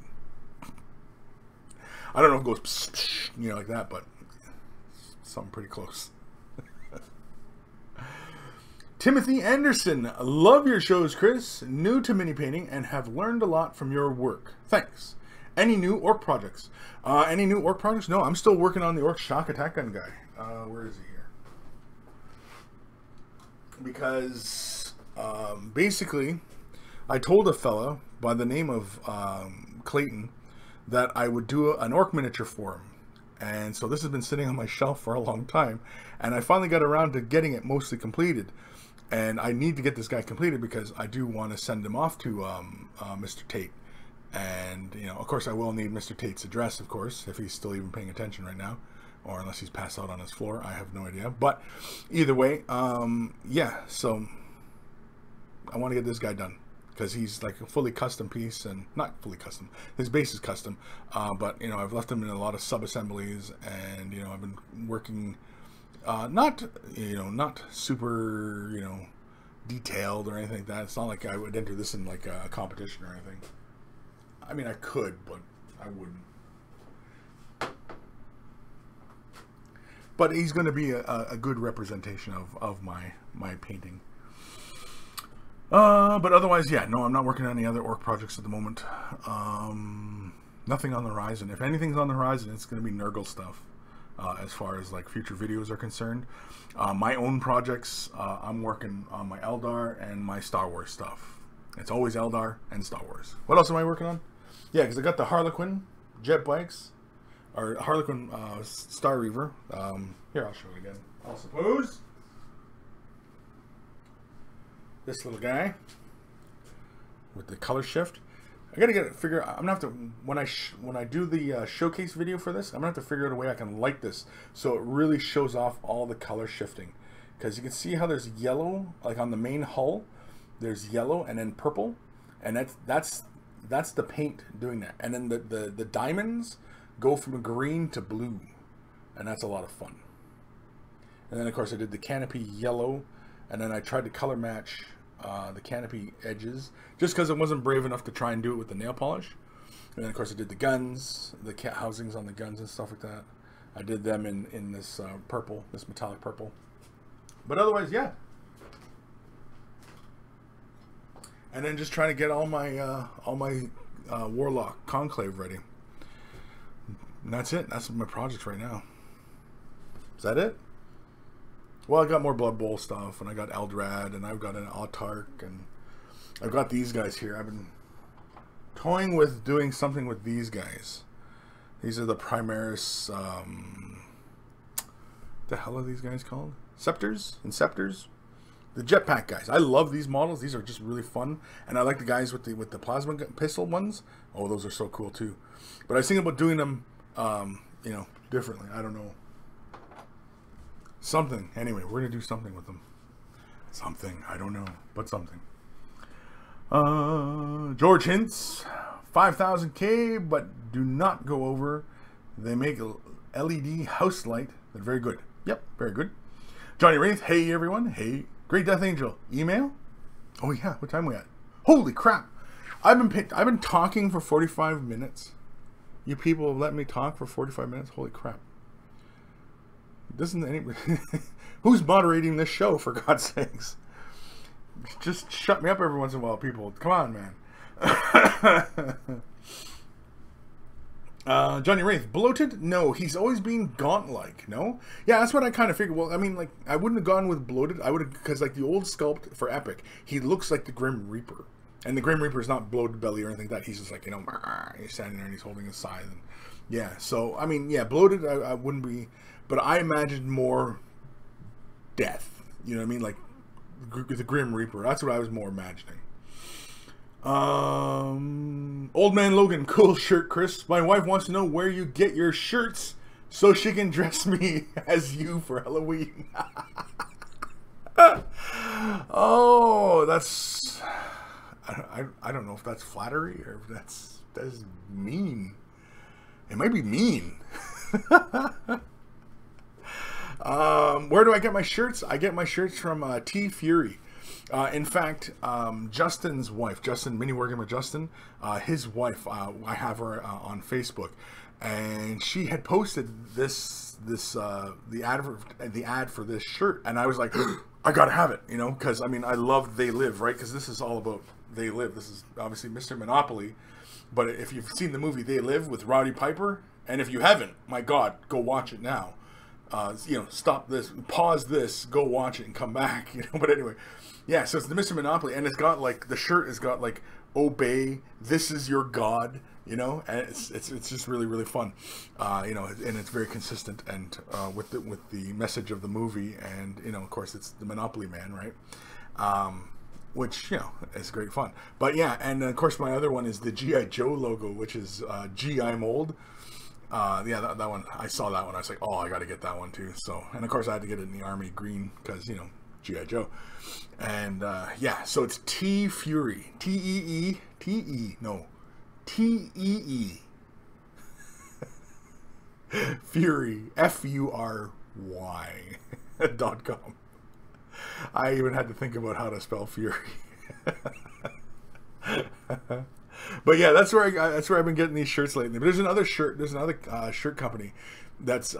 I don't know if it goes, you know, like that, but something pretty close. Timothy Anderson, love your shows, Chris. New to mini painting and have learned a lot from your work. Thanks. Any new orc projects? Any new orc projects? No, I'm still working on the orc shock attack gun guy. Where is he here? Because basically, I told a fella by the name of Clayton that I would do an orc miniature for him. And so this has been sitting on my shelf for a long time, and I finally got around to getting it mostly completed. And I need to get this guy completed because I do want to send him off to Mr. Tate. And, you know, of course I will need Mr. Tate's address, of course, if he's still even paying attention right now, or unless he's passed out on his floor. I have no idea. But either way, yeah, so I want to get this guy done, because he's like a fully custom piece, and not fully custom, his base is custom, but you know, I've left him in a lot of sub-assemblies, and you know, I've been working not super, you know, detailed or anything like that. It's not like I would enter this in like a competition or anything. I mean, I could, but I wouldn't. But he's going to be a good representation of my painting. But otherwise, yeah, no, I'm not working on any other orc projects at the moment. Nothing on the horizon. If anything's on the horizon, it's going to be Nurgle stuff, as far as like future videos are concerned. My own projects, I'm working on my Eldar and my Star Wars stuff. It's always Eldar and Star Wars. What else am I working on? Yeah, because I got the Harlequin jet bikes. Or Harlequin Star Reaver. Here, I'll show it again. I'll suppose. This little guy with the color shift. I gotta get it figure. I'm gonna have to when I do the showcase video for this. I'm gonna have to figure out a way I can light this so it really shows off all the color shifting. Because you can see how there's yellow, like on the main hull. There's yellow and then purple, and that's the paint doing that. And then the diamonds go from green to blue, and that's a lot of fun. And then of course I did the canopy yellow, and then I tried to color match the canopy edges just because I wasn't brave enough to try and do it with the nail polish. And then of course I did the guns, the cat housings on the guns and stuff like that. I did them in this purple, this metallic purple. But otherwise, yeah. And then just trying to get all my Warlock Conclave ready. And that's it. That's my project right now. Is that it? Well, I got more Blood Bowl stuff, and I got Eldrad, and I've got an Autark, and I've got these guys here. I've been toying with doing something with these guys. These are the Primaris, the hell are these guys called? Scepters? Inceptors? The jetpack guys. I love these models. These are just really fun. And I like the guys with the plasma pistol ones. Oh, those are so cool too. But I was thinking about doing them, you know, differently. I don't know. Something. Anyway, we're going to do something with them. Something. I don't know. But something. George hints. 5,000K, but do not go over. They make a LED house light. They're very good. Yep, very good. Johnny Wraith. Hey, everyone. Hey. Great Death Angel. Email? Oh, yeah. What time are we at? Holy crap. I've been talking for 45 minutes. You people have let me talk for 45 minutes? Holy crap. Doesn't any... Who's moderating this show, for God's sakes? Just shut me up every once in a while, people. Come on, man. Johnny Wraith, bloated? No, he's always been gaunt-like, no? Yeah, that's what I kind of figured. Well, I mean, like, I wouldn't have gone with bloated. I would have, because, like, the old sculpt for Epic, he looks like the Grim Reaper. And the Grim Reaper is not bloated belly or anything like that. He's just like, you know, he's standing there and he's holding his scythe. And, yeah, so, I mean, yeah, bloated, I wouldn't be, but I imagined more death. You know what I mean? Like, the Grim Reaper. That's what I was more imagining. Old Man Logan, cool shirt, Chris. My wife wants to know where you get your shirts so she can dress me as you for Halloween. Oh, that's... I don't know if that's flattery or if that's mean. It might be mean. Where do I get my shirts? I get my shirts from T Fury. In fact, Justin's wife, Mini Wargamer Justin, his wife, I have her on Facebook, and she had posted the ad for this shirt, and I was like, I gotta have it, you know, because I mean, I love They Live, right? Because this is all about They Live. This is obviously Mr. Monopoly, but if you've seen the movie They Live with Roddy Piper, and if you haven't, my God, go watch it now. You know, stop this, pause this, go watch it, and come back. You know, but anyway, yeah. So it's the Mr. Monopoly, and it's got like the shirt has got like obey. This is your God. You know, and it's just really really fun. You know, and it's very consistent and with the message of the movie, and you know, of course, it's the Monopoly Man, right? Which, you know, is great fun. But yeah, and of course, my other one is the G.I. Joe logo, which is G.I. mold. Yeah, that one, I saw that one. I was like, oh, I got to get that one too. So, and of course I had to get it in the army green because, you know, G.I. Joe. And, yeah, so it's T Fury, T-E-E, Fury, F-U-R-Y .com. I even had to think about how to spell Fury. But yeah, that's where I've been getting these shirts lately. But there's another shirt company that's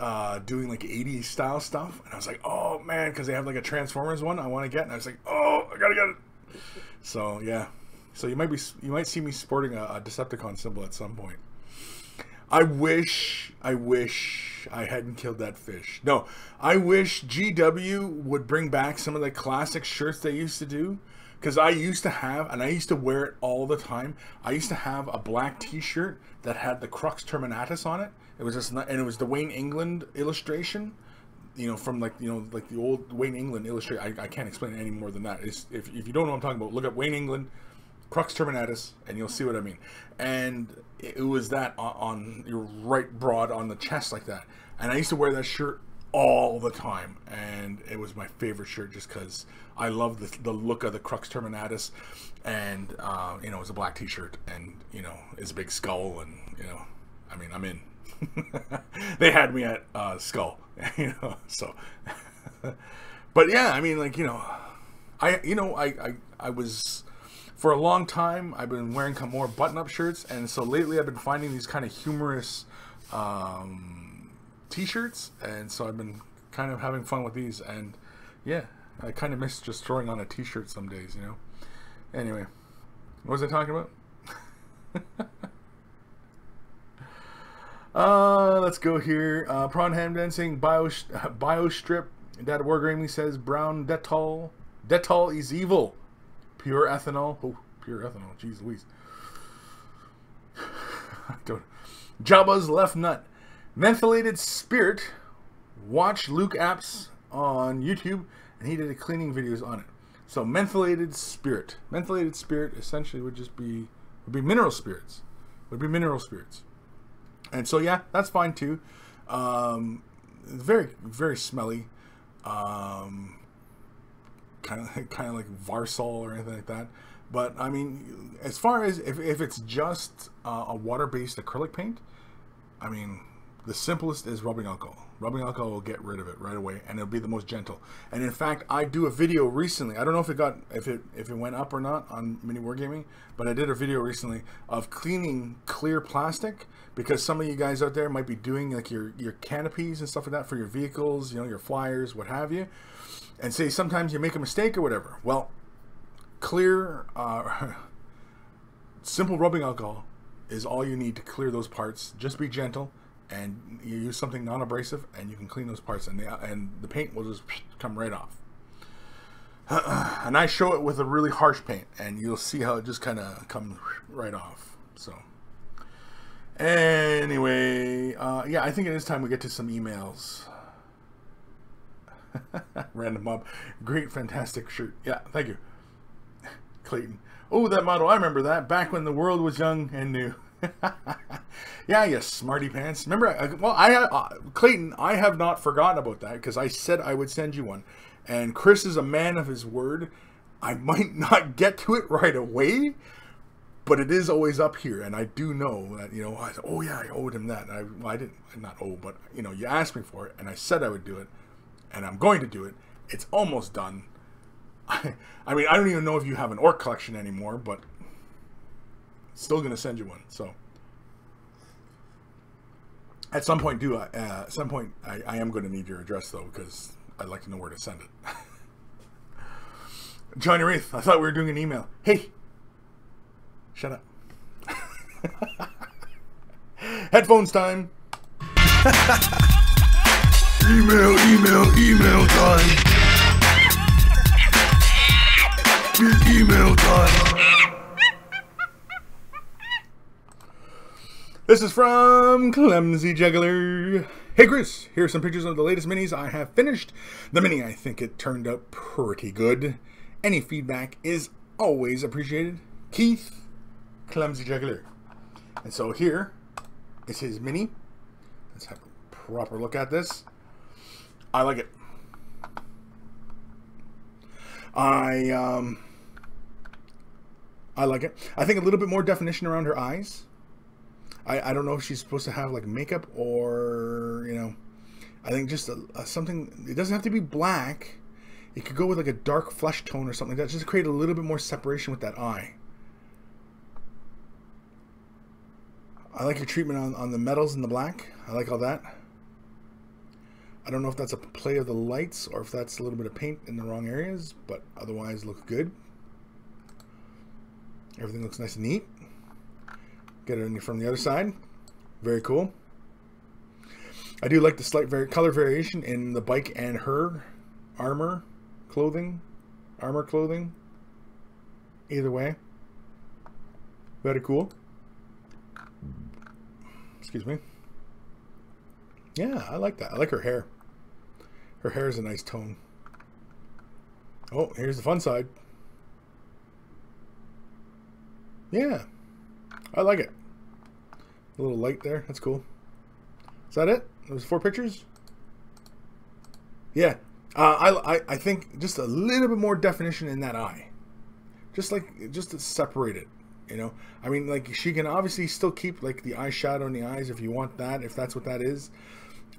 doing like 80s style stuff, and I was like, oh man, because they have like a Transformers one I want to get, and I was like, oh, I gotta get it. So yeah, so you might see me sporting a Decepticon symbol at some point. I wish I hadn't killed that fish. No, I wish GW would bring back some of the classic shirts they used to do. because I used to have, and I used to wear it all the time. I used to have a black T-shirt that had the Crux Terminatus on it. It was just, and it was the Wayne England illustration, you know, from like the old Wayne England illustration. I can't explain it any more than that. It's, if you don't know what I'm talking about, look up Wayne England Crux Terminatus, and you'll see what I mean. And it was that on your right broad on the chest like that. And I used to wear that shirt all the time, and it was my favorite shirt just because I love the look of the Crux Terminatus. And you know, it was a black T-shirt, and you know, it's a big skull, and you know, I mean, I'm in. They had me at skull, you know. So, but yeah, I mean, like, you know, I was, for a long time I've been wearing more button-up shirts, and so lately I've been finding these kind of humorous T-shirts, and so I've been kind of having fun with these. And yeah, I kind of miss just throwing on a T-shirt some days, you know. Anyway, what was I talking about? Let's go here. Prawn Ham Dancing, Bio Strip, Dad of Wargaming says Brown Dettol. Dettol is evil. Pure ethanol. Oh, pure ethanol. Jeez Louise. Jabba's left nut. Mentholated spirit. Watch Luke Apps on YouTube, and he did a cleaning videos on it. So mentholated spirit. Mentholated spirit essentially would just be mineral spirits. Would be mineral spirits. And so yeah, that's fine too. Very, very smelly. Kind of like Varsol or anything like that. But I mean, as far as if it's just a water-based acrylic paint, I mean, the simplest is rubbing alcohol. Rubbing alcohol will get rid of it right away, and it'll be the most gentle. And in fact, I do a video recently. I don't know if it went up or not on Mini Wargaming, but I did a video recently of cleaning clear plastic, because some of you guys out there might be doing like your canopies and stuff like that for your vehicles, you know, your flyers, what have you. And say sometimes you make a mistake or whatever. Well, clear, simple rubbing alcohol is all you need to clear those parts. Just be gentle, and you use something non-abrasive, and you can clean those parts, and the paint will just come right off. And I show it with a really harsh paint, and you'll see how it just kind of comes right off. So anyway, yeah, I think it is time we get to some emails. Random mob. Great, fantastic shirt. Yeah, thank you, Clayton. Oh, that model, I remember that. Back when the world was young and new. Yeah, you smarty pants. Remember, Clayton, I have not forgotten about that, because I said I would send you one. And Kris is a man of his word. I might not get to it right away, but it is always up here, and I do know that, you know, oh yeah, I owed him that. I didn't, not owe, but, you know, you asked me for it, and I said I would do it, and I'm going to do it. It's almost done. I mean, I don't even know if you have an orc collection anymore, but still going to send you one. So at some point, I am going to need your address, though, because I'd like to know where to send it. Johnny Wraith, I thought we were doing an email. Hey, shut up. Headphones time. Email time. Email time. This is from Clumsy Juggler. Hey Kris, here's some pictures of the latest minis. I have finished the mini. I think it turned out pretty good. Any feedback is always appreciated. Keith, Clumsy Juggler. And so here is his mini. Let's have a proper look at this. I like it. I like it. I think a little bit more definition around her eyes. I don't know if she's supposed to have like makeup or, you know, I think just something. It doesn't have to be black. It could go with like a dark flesh tone or something like that, just to create a little bit more separation with that eye. I like your treatment on the metals and the black. I like all that. I don't know if that's a play of the lights or if that's a little bit of paint in the wrong areas, but otherwise looks good. Everything looks nice and neat. Get it in from the other side. Very cool. I do like the slight color variation in the bike and her armor clothing. Either way. Very cool. Excuse me. Yeah, I like that. I like her hair. Her hair is a nice tone. Oh, here's the fun side. Yeah, I like it. A little light there. That's cool. Is that it? Those 4 pictures? Yeah. I think just a little bit more definition in that eye. Just to separate it. You know, I mean, like, she can obviously still keep like the eyeshadow in the eyes if you want that, if that's what that is.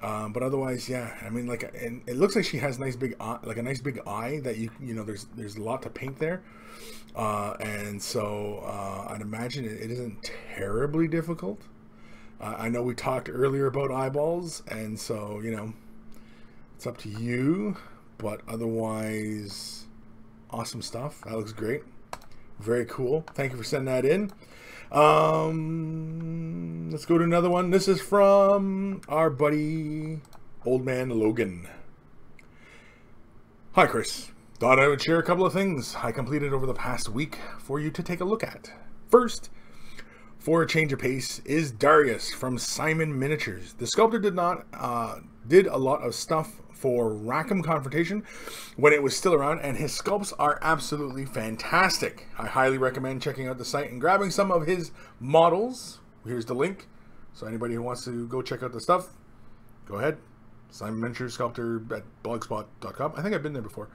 But otherwise, yeah, I mean, like, and it looks like she has nice big eye, like a nice big eye that you know, there's a lot to paint there. And so I'd imagine it isn't terribly difficult. I know we talked earlier about eyeballs, and so, you know, it's up to you. But otherwise, awesome stuff. That looks great. Very cool. Thank you for sending that in. Let's go to another one. This is from our buddy, Old Man Logan. Hi, Chris. Thought I would share a couple of things I completed over the past week for you to take a look at. First, for a change of pace, is Darius from Simon Miniatures. The sculptor did a lot of stuff for Rackham Confrontation when it was still around, and his sculpts are absolutely fantastic. I highly recommend checking out the site and grabbing some of his models. Here's the link. So anybody who wants to go check out the stuff, go ahead. Simon Miniature Sculptor at blogspot.com. I think I've been there before.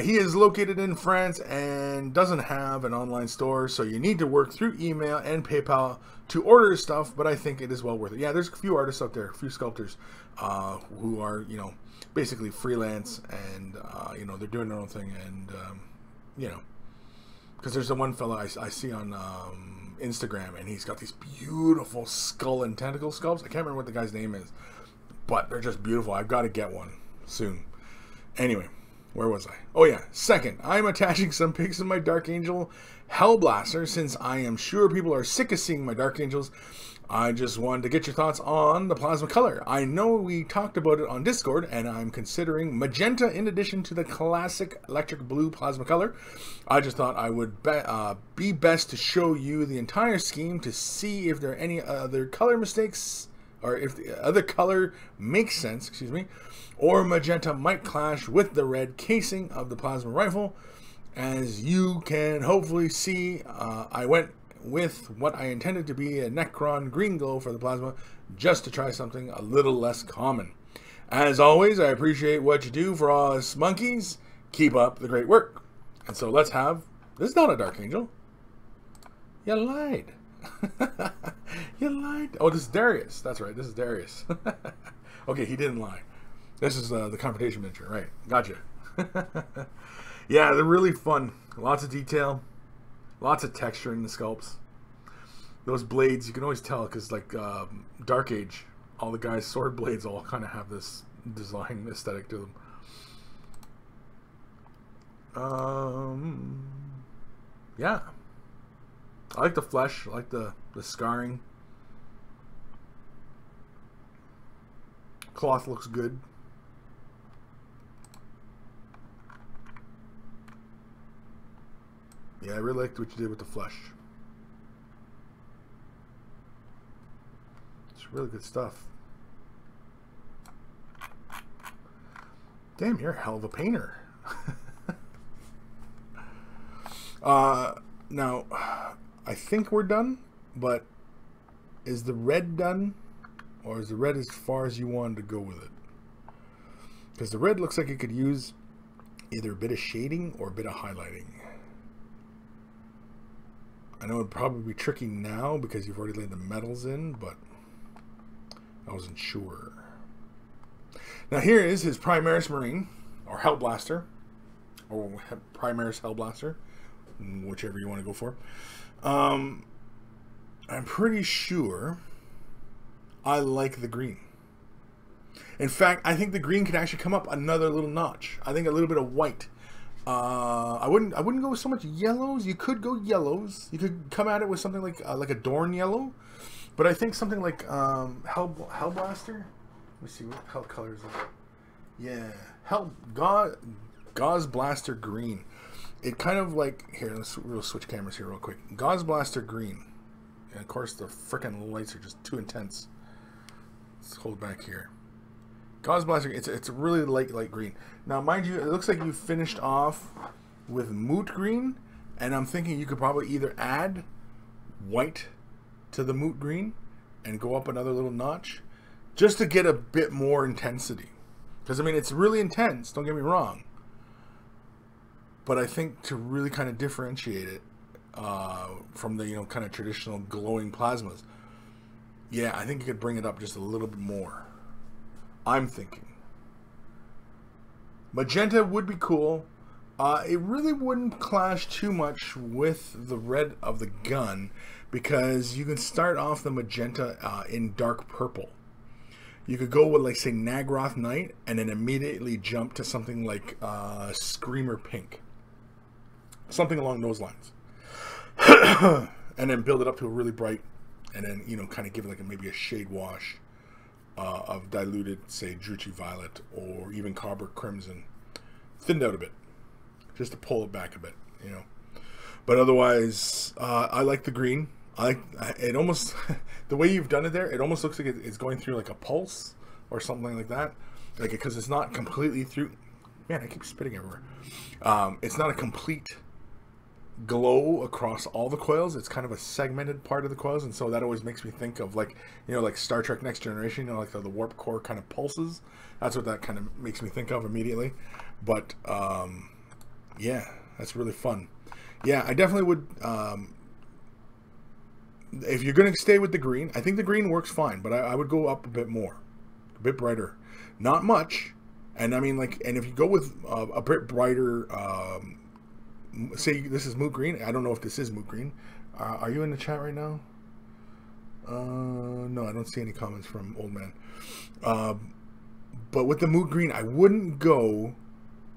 He is located in France and doesn't have an online store, so you need to work through email and PayPal to order his stuff, but I think it is well worth it. Yeah, there's a few artists out there, a few sculptors who are, you know, basically freelance, and, you know, they're doing their own thing, and, you know, because there's the one fellow I see on Instagram, and he's got these beautiful skull and tentacle sculpts. I can't remember what the guy's name is, but they're just beautiful. I've got to get one soon. Anyway, where was I? Oh yeah, second, I'm attaching some pics of my Dark Angel Hellblaster, since I am sure people are sick of seeing my Dark Angels. I just wanted to get your thoughts on the plasma color. I know we talked about it on Discord, and I'm considering magenta in addition to the classic electric blue plasma color. I just thought I would be best to show you the entire scheme to see if there are any other color mistakes, or if the other color makes sense, excuse me, or magenta might clash with the red casing of the plasma rifle. As you can hopefully see, I went with what I intended to be a Necron green glow for the plasma, just to try something a little less common. As always, I appreciate what you do for all us monkeys. Keep up the great work. And so let's have, this is not a Dark Angel. You lied. You lied. Oh, this is Darius. That's right, this is Darius. Okay, he didn't lie. This is the confrontation miniature, right? Gotcha. Yeah, they're really fun. Lots of detail. Lots of texture in the sculpts. Those blades, you can always tell, because like Dark Age, all the guys' sword blades all kind of have this design aesthetic to them. Yeah. I like the flesh. I like the scarring. Cloth looks good. Yeah, I really liked what you did with the flesh. It's really good stuff. Damn, you're a hell of a painter. Now, I think we're done, but is the red done? Or is the red as far as you wanted to go with it? Because the red looks like it could use either a bit of shading or a bit of highlighting. I know it'd probably be tricky now because you've already laid the metals in, but I wasn't sure. Now here is his Primaris Marine, or Hellblaster, or Primaris Hellblaster, whichever you want to go for. I'm pretty sure I like the green. In fact, I think the green could actually come up another little notch. I think a little bit of white. I wouldn't go with so much yellows. You could go yellows. You could come at it with something like a Dorn yellow, but I think something like Hellblaster. Let me see, what color is that? Yeah, Gauze Blaster green. it kind of like, here, we'll switch cameras here real quick. Gauze Blaster green. And of course the frickin' lights are just too intense. Let's hold back here. Gauze Blaster, it's a really light green. Now mind you, it looks like you finished off with moot green, and I'm thinking you could probably either add white to the moot green and go up another little notch just to get a bit more intensity. Because I mean, it's really intense, don't get me wrong. But I think to really kind of differentiate it from the, you know, kind of traditional glowing plasmas, yeah, I think you could bring it up just a little bit more. I'm thinking magenta would be cool. It really wouldn't clash too much with the red of the gun, because you can start off the magenta in dark purple. You could go with, like, say, Nagroth Knight, and then immediately jump to something like Screamer Pink. Something along those lines. And then build it up to a really bright, and then, you know, kind of give it like maybe a shade wash of diluted, say, Druchii Violet, or even Cobra Crimson. Thinned out a bit, just to pull it back a bit, you know. But otherwise, I like the green. I like it almost the way you've done it there. It almost looks like it's going through like a pulse or something like that, like, because it's not completely through. Man, I keep spitting everywhere. It's not a complete glow across all the coils. It's kind of a segmented part of the coils, and so that always makes me think of, like, you know, like Star Trek Next Generation, you know, like the warp core kind of pulses. That's what that kind of makes me think of immediately. But yeah, that's really fun. Yeah, I definitely would. If you're going to stay with the green, I think the green works fine, but I would go up a bit more, a bit brighter, not much. And I mean, like, and if you go with a bit brighter, say this is moot green. I don't know if this is moot green. Are you in the chat right now? No, I don't see any comments from Old Man. But with the moot green, I wouldn't go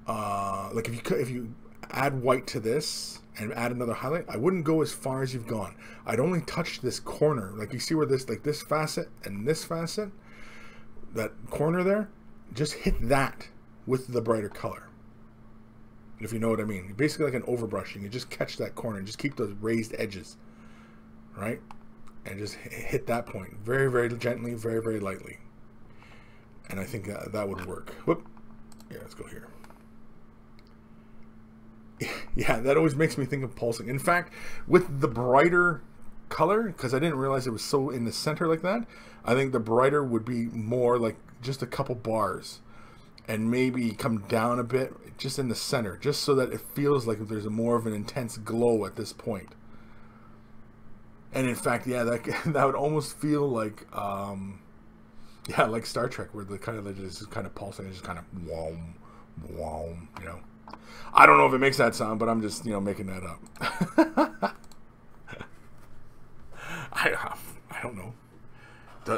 like, if you add white to this and add another highlight, I wouldn't go as far as you've gone. I'd only touch this corner. Like, you see where this, like, this facet and this facet, that corner there, just hit that with the brighter color, if you know what I mean. Basically like an overbrushing. You just catch that corner and just keep those raised edges, right? And just hit that point very, very gently, very, very lightly. And I think that would work. Whoop. Yeah, let's go here. Yeah, that always makes me think of pulsing. In fact, with the brighter color, because I didn't realize it was so in the center like that, I think the brighter would be more like just a couple bars, and maybe come down a bit just in the center, just so that it feels like there's more of an intense glow at this point. And in fact, yeah, that would almost feel like yeah, like Star Trek, where the kind of just kind of pulsing, just kind of whom, whom, you know. I don't know if it makes that sound, but I'm just, you know, making that up. I don't know.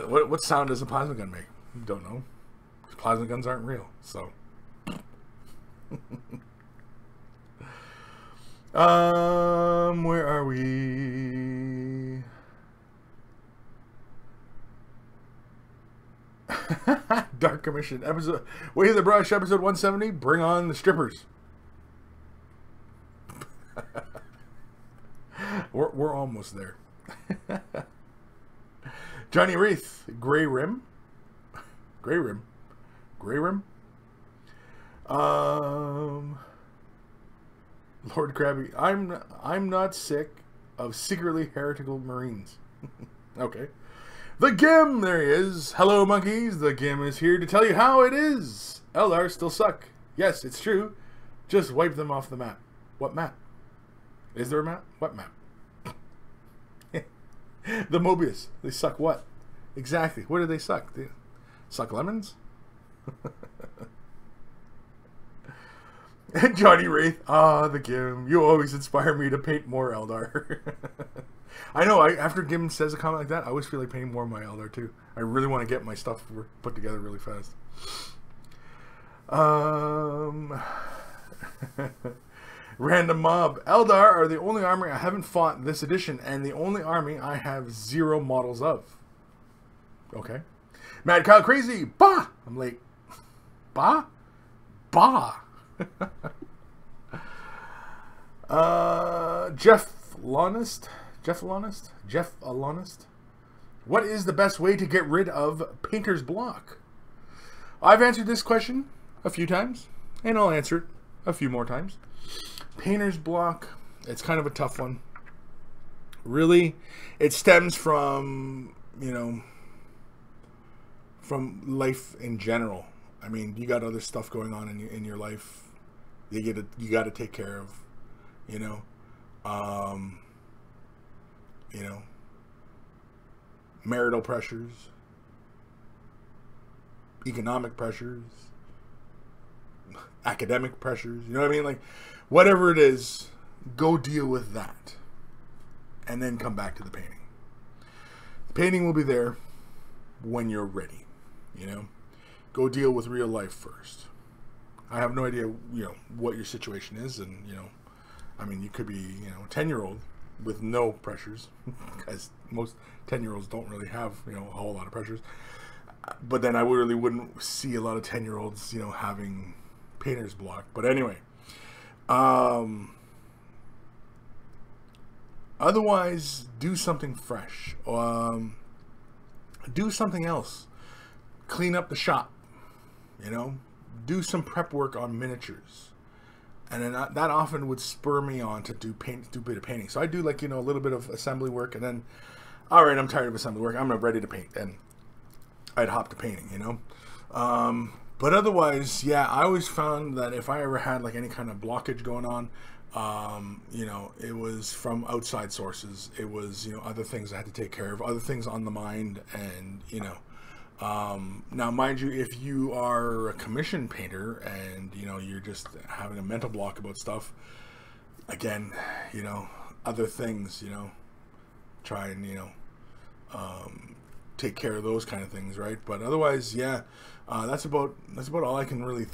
What sound does a plasma gun make? Don't know. Plasma guns aren't real, so. Where are we? Dark Commission episode. Way of the Brush episode 170. Bring on the strippers. We're almost there. Johnny Wreath, Gray Rim. Gray Rim. Gray Rim. Lord Krabby. I'm not sick of secretly heretical Marines. Okay. The Gim, there he is. Hello, monkeys. The Gim is here to tell you how it is. Eldar still suck. Yes, it's true. Just wipe them off the map. What map? Is there a map? What map? The Mobius. They suck what? Exactly. What do they suck? They suck lemons? Johnny Wraith. Ah, the Gim. You always inspire me to paint more Eldar. I know, after Gim says a comment like that, I always feel like painting more of my Eldar too. I really want to get my stuff put together really fast. Random Mob. Eldar are the only army I haven't fought this edition, and the only army I have 0 models of. Okay. Mad Kyle Crazy. Bah! I'm late. Bah? Bah! Jeff Alonist. What is the best way to get rid of painter's block? I've answered this question a few times, and I'll answer it a few more times. Painter's block, it's kind of a tough one. Really, it stems from, from life in general. I mean, you got other stuff going on in your life. You got to take care of, marital pressures, economic pressures, academic pressures. You know what I mean? Like, whatever it is, go deal with that, and then come back to the painting. The painting will be there when you're ready. Go deal with real life first. I have no idea, what your situation is, and I mean, you could be, a 10-year-old with no pressures, as most 10-year-olds don't really have, a whole lot of pressures. But then I really wouldn't see a lot of 10-year-olds, having painter's block. But anyway, otherwise, do something fresh. Do something else. Clean up the shop. Do some prep work on miniatures. And then that often would spur me on to do a bit of painting. So I do, like, a little bit of assembly work, and then, all right, I'm tired of assembly work, I'm ready to paint, and I'd hop to painting, but otherwise, yeah, I always found that if I ever had, like, any kind of blockage going on, it was from outside sources. It was, other things I had to take care of, other things on the mind, and, now, mind you, if you are a commission painter and, you're just having a mental block about stuff, again, other things, try and, take care of those kind of things, right? But otherwise, yeah, that's about all I can really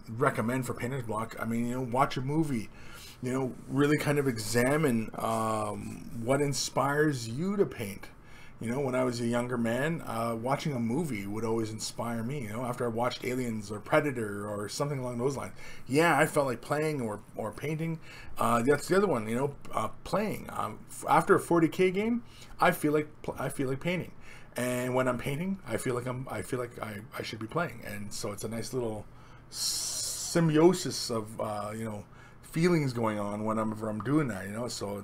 recommend for painter's block. I mean, watch a movie, really kind of examine what inspires you to paint. When I was a younger man, watching a movie would always inspire me. After I watched Aliens or Predator or something along those lines, yeah, I felt like playing or painting. That's the other one, playing. After a 40K game, I feel like painting, and when I'm painting, I feel like I should be playing, and so it's a nice little symbiosis of feelings going on whenever I'm doing that. So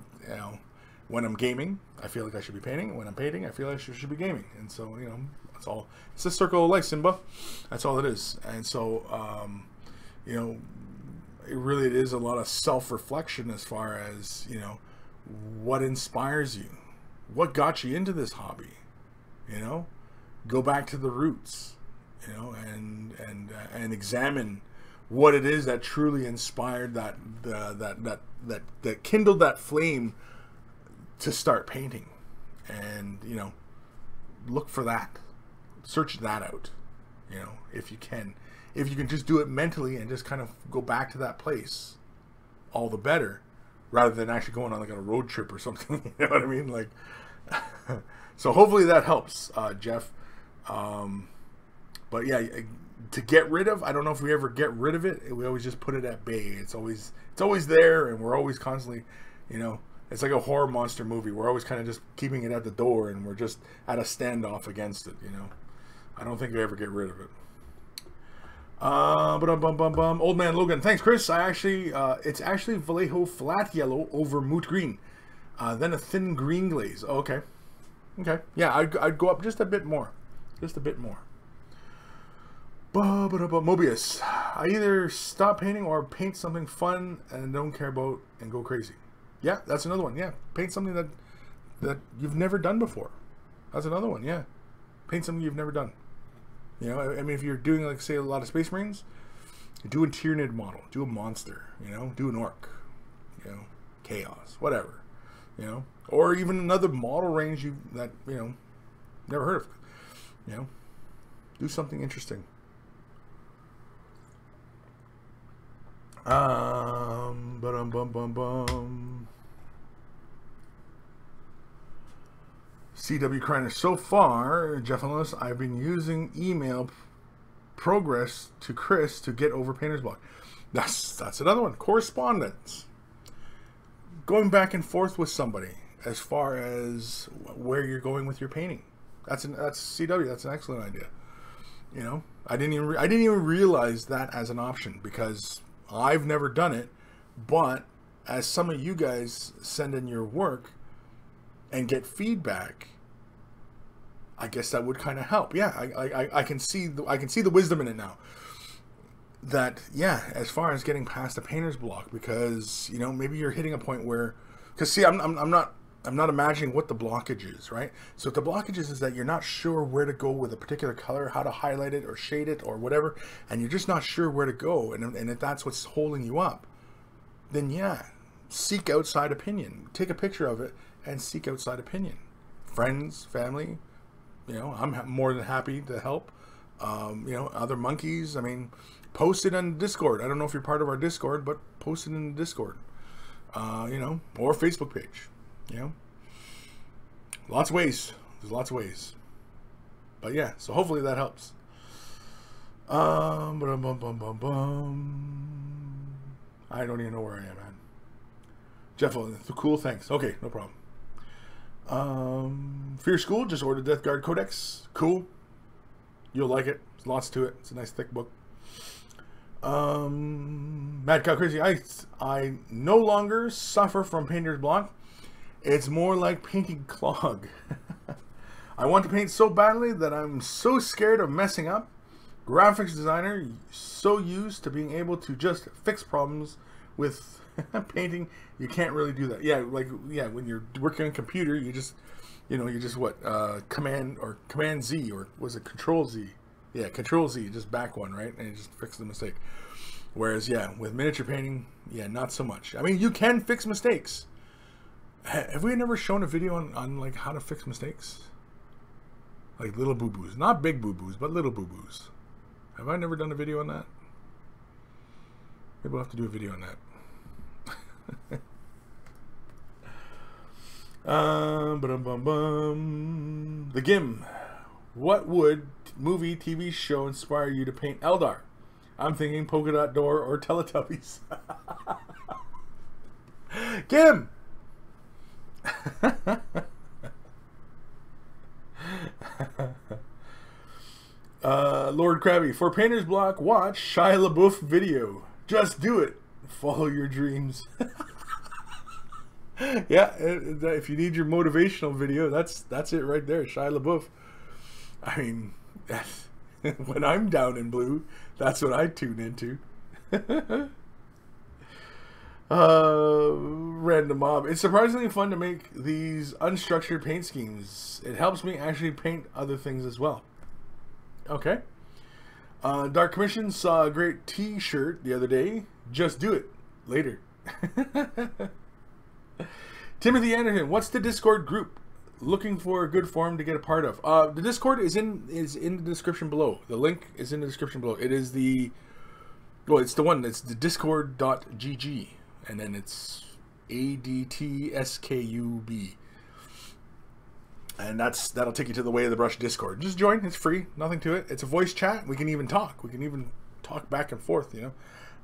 when I'm gaming, I feel like I should be painting. When I'm painting, I feel like I should be gaming. And so, that's all. It's a circle of life, Simba. That's all it is. And so, it is a lot of self-reflection as far as, what inspires you? What got you into this hobby? Go back to the roots, and examine what it is that truly inspired that kindled that flame to start painting, and look for that, search that out, if you can just do it mentally and just kind of go back to that place, all the better, rather than actually going on like a road trip or something. You know what I mean? Like, so hopefully that helps, Jeff. But yeah, to get rid of, I don't know if we ever get rid of it. We always just put it at bay. It's always there, and we're always constantly, it's like a horror monster movie. We're always kind of just keeping it at the door, and we're just at a standoff against it, I don't think we ever get rid of it. Old Man Logan. Thanks, Chris. It's actually Vallejo flat yellow over moot green. Then a thin green glaze. Oh, okay. Okay. Yeah, I'd go up just a bit more. Just a bit more. Mobius. I either stop painting or paint something fun and don't care about and go crazy. Yeah, that's another one. Yeah, paint something that you've never done before. That's another one. Yeah, paint something you've never done. I mean, if you're doing, like, say, a lot of Space Marines, do a Tyranid model, do a monster. Do an orc. Chaos, whatever. Or even another model range that never heard of. Do something interesting. CW Kreiner. So far, Jeff and Lois, I've been using email progress to Kris to get over painter's block. That's another one. Correspondence. going back and forth with somebody as far as where you're going with your painting. That's CW. That's an excellent idea. You know, I didn't even realize that as an option, because I've never done it. But as some of you guys send in your work and get feedback, I guess that would kind of help. Yeah, I can see the wisdom in it now. That, yeah, as far as getting past a painter's block, because, you know, maybe you're hitting a point where, because see, I'm not imagining what the blockage is, right? So if the blockage is that you're not sure where to go with a particular color, how to highlight it or shade it or whatever, and you're just not sure where to go, and if that's what's holding you up, then yeah, seek outside opinion. Take a picture of it and seek outside opinion. Friends, family, you know, I'm more than happy to help. You know, other monkeys, I mean, post it on Discord. I don't know if you're part of our Discord, but post it in the Discord. You know, or Facebook page. You know, lots of ways. There's lots of ways. But yeah, so hopefully that helps. I don't even know where I am, man. Jeff, cool, thanks. Okay, no problem. For your school, just ordered Death Guard Codex. Cool. You'll like it. There's lots to it. It's a nice thick book. Mad Cow Crazy. I no longer suffer from painter's block. It's more like painting clog. I want to paint so badly that I'm so scared of messing up. Graphics designer, so used to being able to just fix problems with painting, you can't really do that. Yeah, like, yeah, when you're working on a computer, you just, you know, you just what, Command Z, or was it Control Z? Yeah, Control Z, just back one, right? And you just fix the mistake. Whereas, yeah, with miniature painting, yeah, not so much. I mean, you can fix mistakes. Have we never shown a video on like how to fix mistakes? Like little boo-boos. Not big boo-boos, but little boo-boos. Have I never done a video on that? Maybe we'll have to do a video on that. The Gim. What would movie, TV show inspire you to paint Eldar? I'm thinking Polka Dot Door or Teletubbies. Gim! Lord Krabby, for painter's block, watch Shia LaBeouf video. Just do it. Follow your dreams. Yeah, if you need your motivational video, that's it right there. Shia LaBeouf. I mean, when I'm down in blue, that's what I tune into. Random mob. It's surprisingly fun to make these unstructured paint schemes. It helps me actually paint other things as well. Okay. Dark Commission saw a great t-shirt the other day. Just do it. Later. Timothy Anderson, what's the Discord group? Looking for a good forum to get a part of. The Discord is in the description below. The link is in the description below. It is the, well, it's the one. It's the discord.gg, and then it's ADTSKUB, and that'll take you to the Way of the Brush Discord. Just join. It's free. Nothing to it. It's a voice chat. We can even talk. We can even talk back and forth. You know.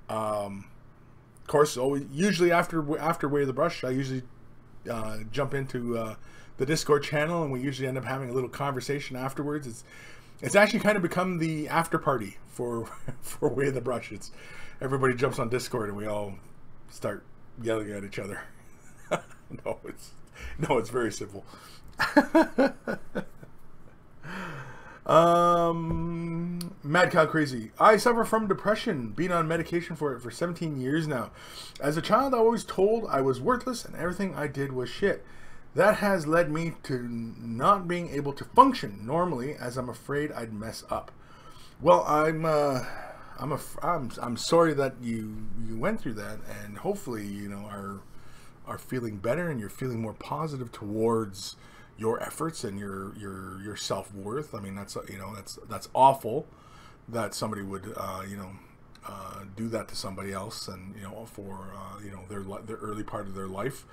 Of course, usually after Way of the Brush, I usually jump into the Discord channel, and we usually end up having a little conversation afterwards. It's actually kind of become the after party for Way of the Brush. It's everybody jumps on Discord and we all start yelling at each other. No, it's very simple. Mad Cow Crazy. I suffer from depression, been on medication for it for 17 years now. As a child, I was told I was worthless and everything I did was shit. That has led me to not being able to function normally, as I'm afraid I'd mess up. Well, I'm sorry that you went through that, and hopefully, you know, are feeling better, and you're feeling more positive towards your efforts and your self-worth. I mean, that's, you know, that's awful that somebody would do that to somebody else, and, you know, for you know, their early part of their life.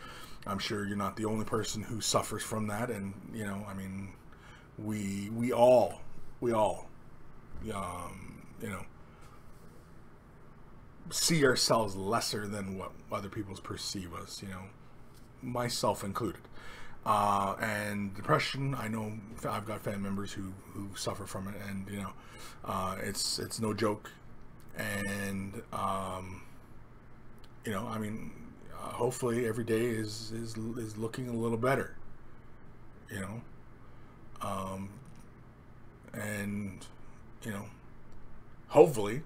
I'm sure you're not the only person who suffers from that, and, you know, I mean, we all you know, see ourselves lesser than what other people perceive us, you know. myself included. And depression, I know I've got family members who suffer from it, and you know, it's no joke. And you know, I mean, hopefully every day is looking a little better, you know. And you know, hopefully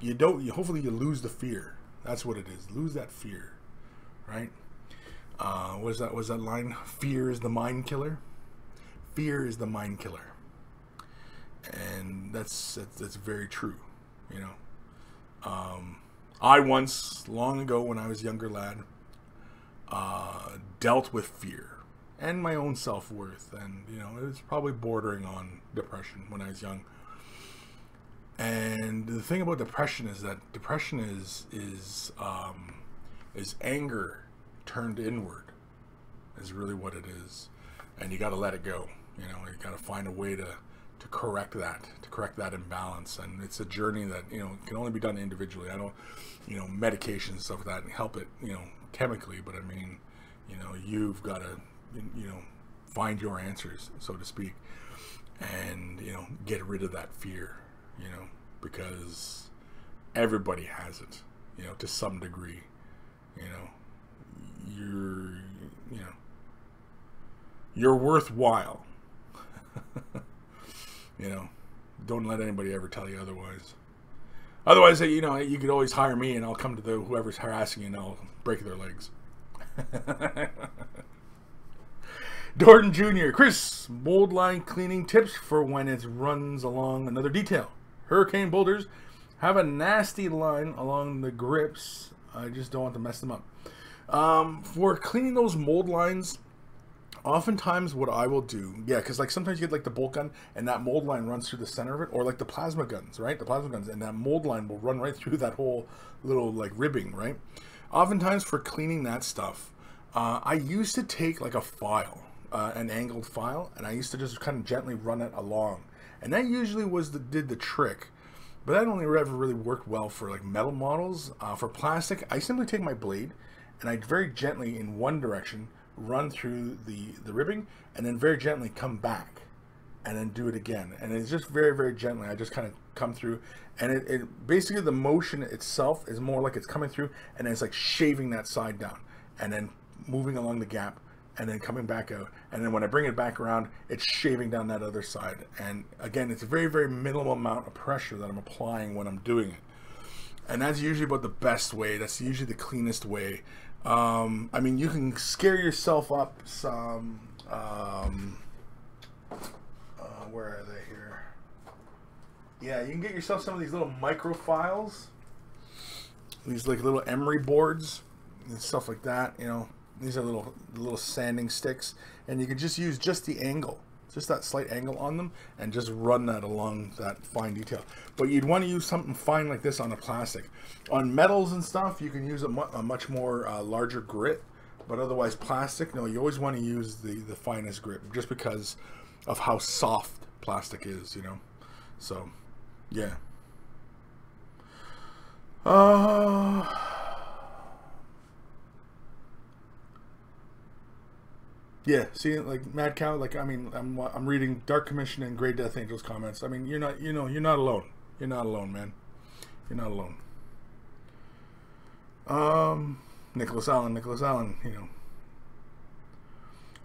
hopefully you lose the fear. That's what it is. Lose that fear, right? Was that line? Fear is the mind killer. Fear is the mind killer, and that's very true. You know, I once, long ago, when I was a younger lad, dealt with fear and my own self-worth, and you know, it was probably bordering on depression when I was young. And the thing about depression is that depression is anger turned inward, is really what it is. And you got to let it go. You know, you got to find a way to correct that imbalance. And it's a journey that, you know, can only be done individually. I don't, you know, medications and stuff like that help it, you know, chemically, but I mean, you know, you've got to, you know, find your answers, so to speak, and, you know, get rid of that fear, you know, because everybody has it, you know, to some degree. You know, you're worthwhile. You know, don't let anybody ever tell you otherwise. Otherwise, you know, you could always hire me, and I'll come to whoever's harassing you, and I'll break their legs. Dorton Jr. Kris, mold line cleaning tips for when it runs along another detail. Hurricane boulders have a nasty line along the grips. I just don't want to mess them up. For cleaning those mold lines, oftentimes what I will do, yeah, because like sometimes you get like the bolt gun and that mold line runs through the center of it, or like the plasma guns, right? The plasma guns, and that mold line will run right through that whole little like ribbing, right? Oftentimes for cleaning that stuff, I used to take like a file, an angled file, and I used to just kind of gently run it along, and that usually did the trick. But that only ever really worked well for like metal models. For plastic, I simply take my blade and I very gently in one direction run through the ribbing, and then very gently come back and then do it again. And it's just very, very gently. I just kind of come through, and it basically, the motion itself is more like it's coming through and it's like shaving that side down and then moving along the gap and then coming back out. And then when I bring it back around, it's shaving down that other side. And again, it's a very, very minimal amount of pressure that I'm applying when I'm doing it. And that's usually about the best way. That's usually the cleanest way. I mean, you can scare yourself up some, where are they here? Yeah, you can get yourself some of these little micro files. These like little emery boards and stuff like that, you know. These are little sanding sticks, and you can just use just the angle, just that slight angle on them, and just run that along that fine detail. But you'd want to use something fine like this on a plastic. On metals and stuff, you can use a much more larger grit, but otherwise plastic, no, you always want to use the finest grit, just because of how soft plastic is, you know. So, yeah. Yeah, see, like Mad Cow, like, I mean, I'm reading Dark Commission and Grey Death Angel's comments. I mean, you're not alone. You're not alone, man. You're not alone. Nicholas Allen, you know.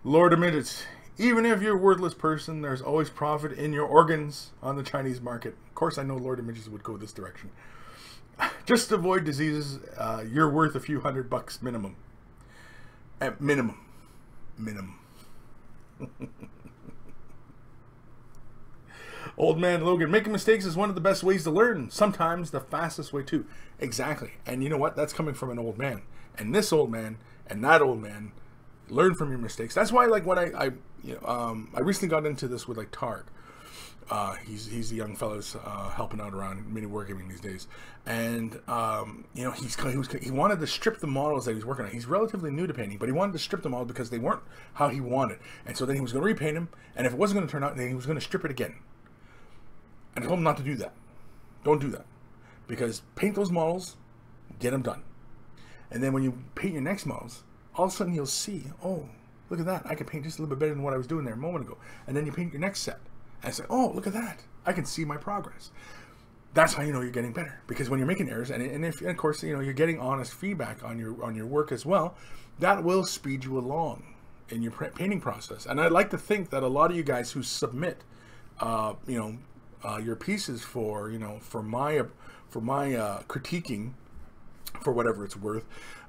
Lord of Midgets, even if you're a worthless person, there's always profit in your organs on the Chinese market. Of course, I know Lord of Midgets would go this direction. Just avoid diseases. You're worth a few $100 minimum. At minimum. Old man Logan, making mistakes is one of the best ways to learn. Sometimes the fastest way too. Exactly. And you know what? That's coming from an old man. And this old man and that old man learn from your mistakes. That's why, like, when I recently got into this with like Tark. He's the young fellows helping out around mini wargaming these days, and you know, he wanted to strip the models that he was working on. He's relatively new to painting, but he wanted to strip them all because they weren't how he wanted. And so then he was going to repaint them, and if it wasn't going to turn out, then he was going to strip it again. And I told him not to do that. Don't do that, because paint those models, get them done, and then when you paint your next models, all of a sudden you'll see, oh, look at that. I can paint just a little bit better than what I was doing there a moment ago. And then you paint your next set. And say, oh, look at that. I can see my progress. That's how you know you're getting better. Because when you're making errors, and of course, you know, you're getting honest feedback on your work as well, that will speed you along in your painting process. And I'd like to think that a lot of you guys who submit, your pieces for, you know, for my critiquing, for whatever it's worth,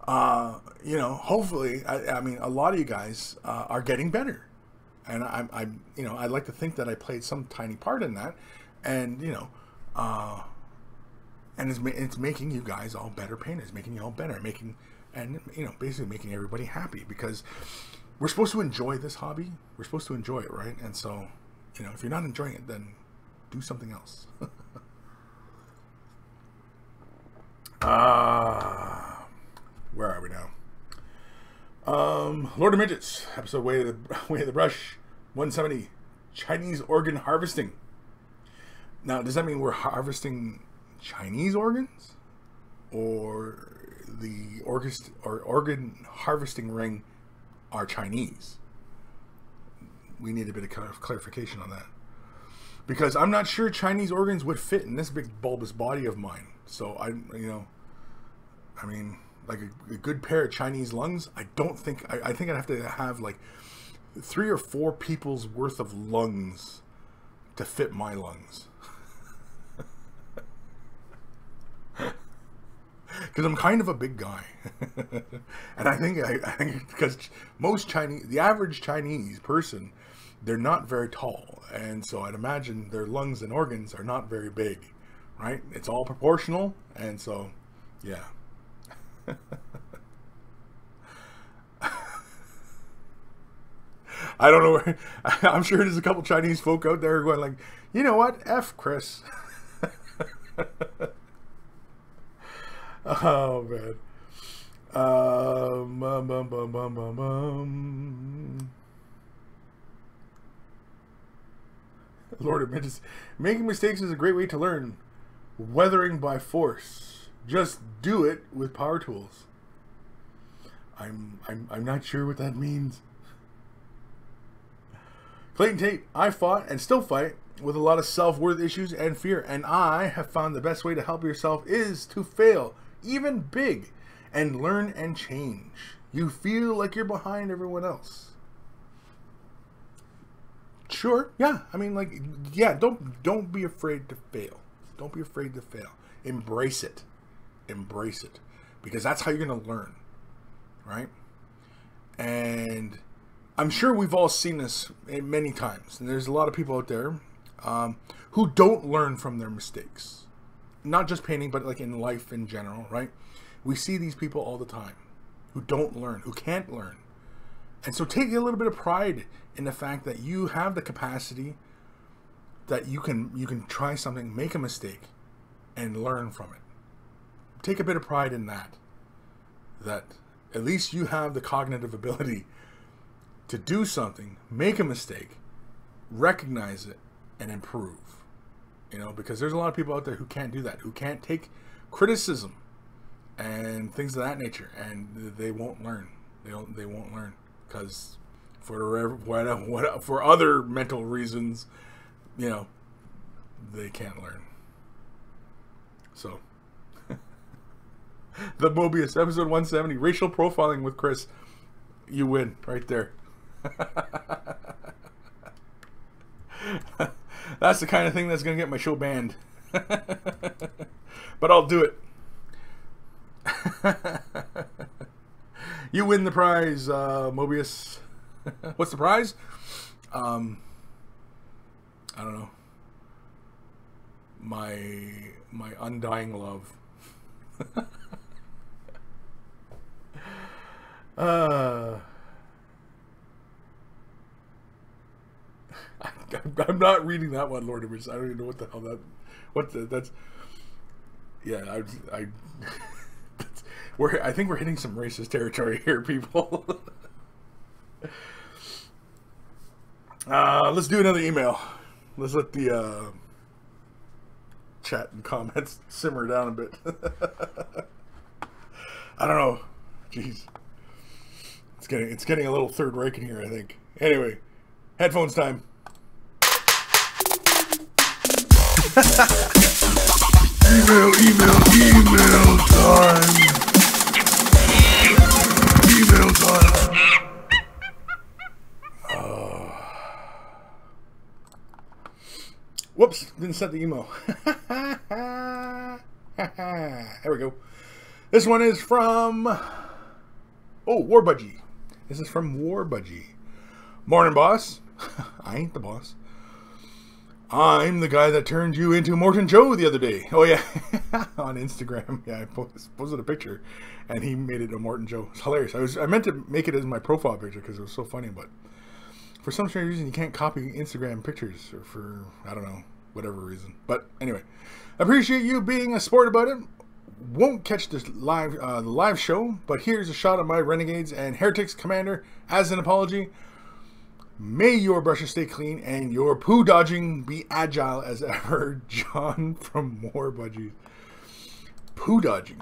you know, hopefully, I mean, a lot of you guys are getting better, and I'd like to think that I played some tiny part in that, and you know, and it's making you guys all better painters, making you all better, and you know, basically making everybody happy, because we're supposed to enjoy this hobby. We're supposed to enjoy it, right? And so, you know, if you're not enjoying it, then do something else. Where are we now? Lord of Midgets, episode Way of the Brush, 170, Chinese organ harvesting. Now, does that mean we're harvesting Chinese organs, or the organ harvesting ring are Chinese? We need a bit of clarification on that, because I'm not sure Chinese organs would fit in this big bulbous body of mine. So I mean, like a good pair of Chinese lungs, I don't think, I think I'd have to have like 3 or 4 people's worth of lungs to fit my lungs. Because I'm kind of a big guy. And I think because the average Chinese person, they're not very tall. And so I'd imagine their lungs and organs are not very big, right? It's all proportional. And so, yeah. I don't know. I'm sure there's a couple Chinese folk out there going like, you know what? F Kris. Oh, man. Lord of Midgets. Making mistakes is a great way to learn. Weathering by force. Just do it with power tools. I'm not sure what that means. Clayton Tate, I fought and still fight with a lot of self-worth issues and fear, and I have found the best way to help yourself is to fail, even big, and learn and change. You feel like you're behind everyone else. Sure, yeah. I mean, like, yeah, don't be afraid to fail. Don't be afraid to fail. Embrace it. Embrace it. Because that's how you're going to learn. Right? And I'm sure we've all seen this many times. And there's a lot of people out there who don't learn from their mistakes. Not just painting, but like in life in general, right? We see these people all the time who don't learn, who can't learn. And so take a little bit of pride in the fact that you have the capacity, that you can try something, make a mistake, and learn from it. Take a bit of pride in that. That at least you have the cognitive ability to do something, make a mistake, recognize it, and improve. You know, because there's a lot of people out there who can't do that, who can't take criticism and things of that nature, and they won't learn. They won't learn because for other mental reasons, you know, they can't learn. So, the Mobius, episode 170, racial profiling with Kris. You win right there. That's the kind of thing that's going to get my show banned. But I'll do it. You win the prize, Mobius. What's the prize? I don't know. My undying love. I'm not reading that one, Lord of Midgets. I don't even know what the hell that's. Yeah, I think we're hitting some racist territory here, people. Let's do another email. Let's let the chat and comments simmer down a bit. I don't know. Jeez. It's getting a little Third Reich in here, I think. Anyway, headphones time. email time. Email time. Whoops, didn't set the email. There we go. This one is from War Budgie. This is from War Budgie. Morning, boss. I ain't the boss. I'm the guy that turned you into Morton Joe the other day. Oh yeah, on Instagram. Yeah, I posted a picture, and he made it a Morton Joe. It's hilarious. I meant to make it as my profile picture because it was so funny, but for some strange reason you can't copy Instagram pictures, or for I don't know, whatever reason. But anyway, appreciate you being a sport about it. Won't catch this the live show, but here's a shot of my Renegades and Heretics commander as an apology. May your brushes stay clean and your poo dodging be agile as ever. John from War Budgies. Poo dodging.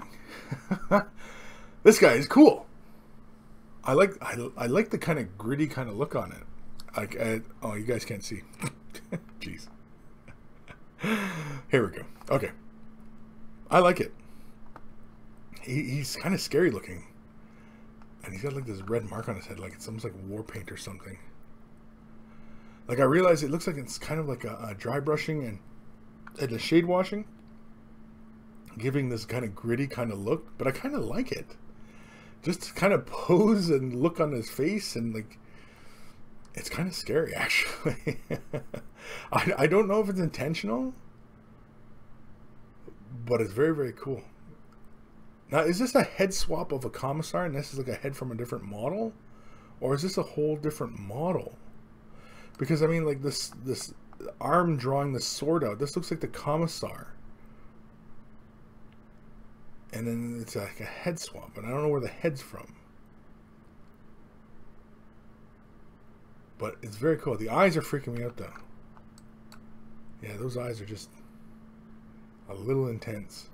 This guy is cool. I like the kind of gritty kind of look on it. Like oh, you guys can't see. Jeez. Here we go. Okay. I like it. He's kind of scary looking. And he's got like this red mark on his head, like it's almost like war paint or something. Like I realize it looks like it's kind of like a dry brushing and a shade washing, giving this kind of gritty kind of look, but I kind of like it. Just to kind of pose and look on his face, and like it's kind of scary actually. I don't know if it's intentional, but it's very, very cool. Now, is this a head swap of a commissar and this is like a head from a different model? Or is this a whole different model? Because, I mean, like, this arm drawing the sword out, this looks like the commissar. And then it's like a head swap, and I don't know where the head's from. But it's very cool. The eyes are freaking me out, though. Yeah, those eyes are just a little intense.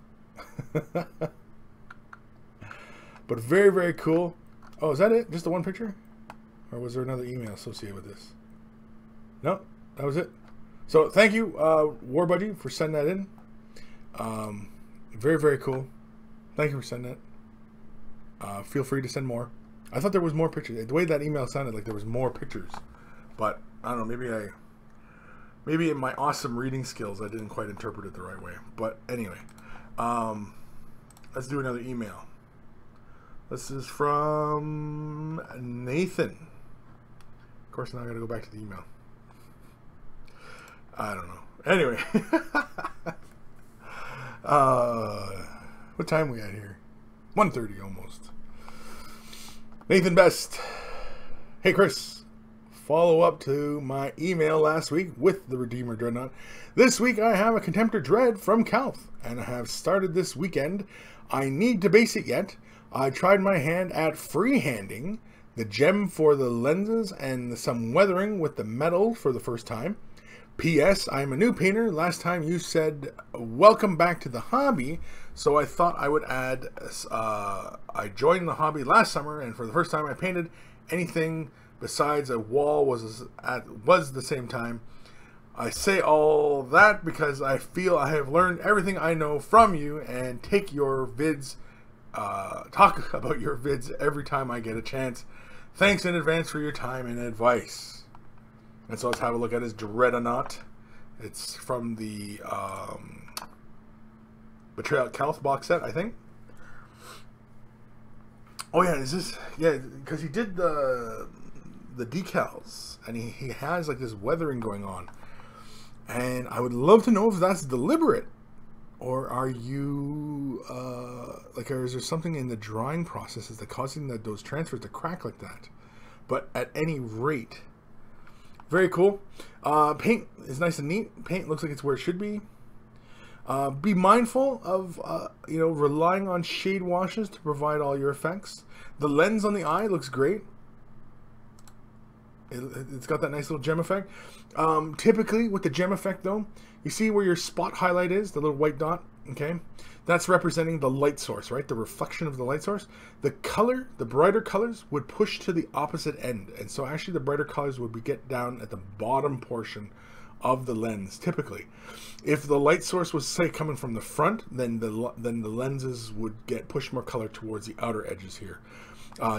But very, very cool. Oh, is that it? Just the one picture? Or was there another email associated with this? No, that was it. So thank you, War Budgie, for sending that in. Very, very cool. Thank you for sending that. Feel free to send more. I thought there was more pictures. The way that email sounded like there was more pictures. But I don't know, maybe in my awesome reading skills I didn't quite interpret it the right way. But anyway, let's do another email. This is from Nathan. Of course, now I gotta go back to the email. I don't know. Anyway. What time are we at here? 1:30 almost. Nathan Best. Hey, Chris. Follow up to my email last week with the Redeemer Dreadnought. This week I have a Contemptor Dread from Calth, and I have started this weekend. I need to base it yet. I tried my hand at freehanding the gem for the lenses and some weathering with the metal for the first time. P.S. I'm a new painter. Last time you said welcome back to the hobby, so I thought I would add I joined the hobby last summer, and for the first time I painted anything besides a wall was the same time. I say all that because I feel I have learned everything I know from you and take your vids talk about your vids every time I get a chance. Thanks in advance for your time and advice. And so let's have a look at his Dreadnought. It's from the Betrayal at Calth box set, I think. Oh yeah, is this, yeah, because he did the decals, and he has like this weathering going on, and I would love to know if that's deliberate. Or are you, or is there something in the drawing processes that causing those transfers to crack like that? But at any rate, very cool. Paint is nice and neat. Paint looks like it's where it should be. Be mindful of, relying on shade washes to provide all your effects. The lens on the eye looks great. It's got that nice little gem effect. Typically with the gem effect though, you see where your spot highlight is, the little white dot? Okay, that's representing the light source, right? The reflection of the light source. The color, the brighter colors would push to the opposite end, and so actually the brighter colors would get down at the bottom portion of the lens. Typically, if the light source was, say, coming from the front, then the lenses would get push more color towards the outer edges here.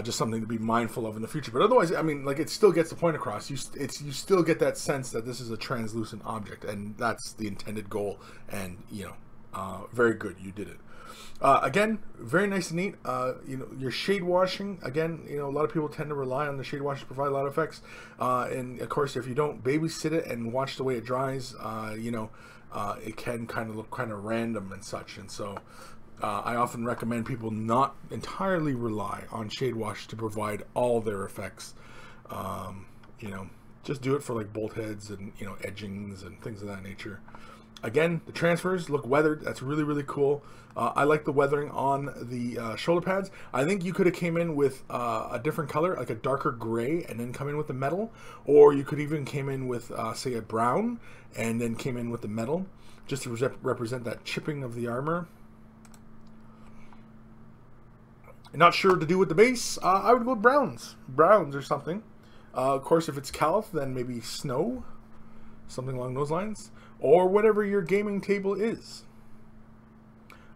Just something to be mindful of in the future. But otherwise, I mean, like, it still gets the point across. You still get that sense that this is a translucent object, and that's the intended goal. And you know, very good, you did it. Again, very nice and neat. You know, your shade washing, again, you know, a lot of people tend to rely on the shade wash to provide a lot of effects. And of course, if you don't babysit it and watch the way it dries, you know, it can kind of look kind of random and such. And so I often recommend people not entirely rely on shade wash to provide all their effects. You know, just do it for like bolt heads and, you know, edgings and things of that nature. Again, the transfers look weathered. That's really, really cool. I like the weathering on the shoulder pads. I think you could have came in with a different color, like a darker gray, and then come in with the metal. Or you could even came in with, say, a brown, and then came in with the metal, just to represent that chipping of the armor. Not sure what to do with the base. I would go with browns. Browns or something. Of course, if it's Caliph, then maybe snow. Something along those lines. Or whatever your gaming table is.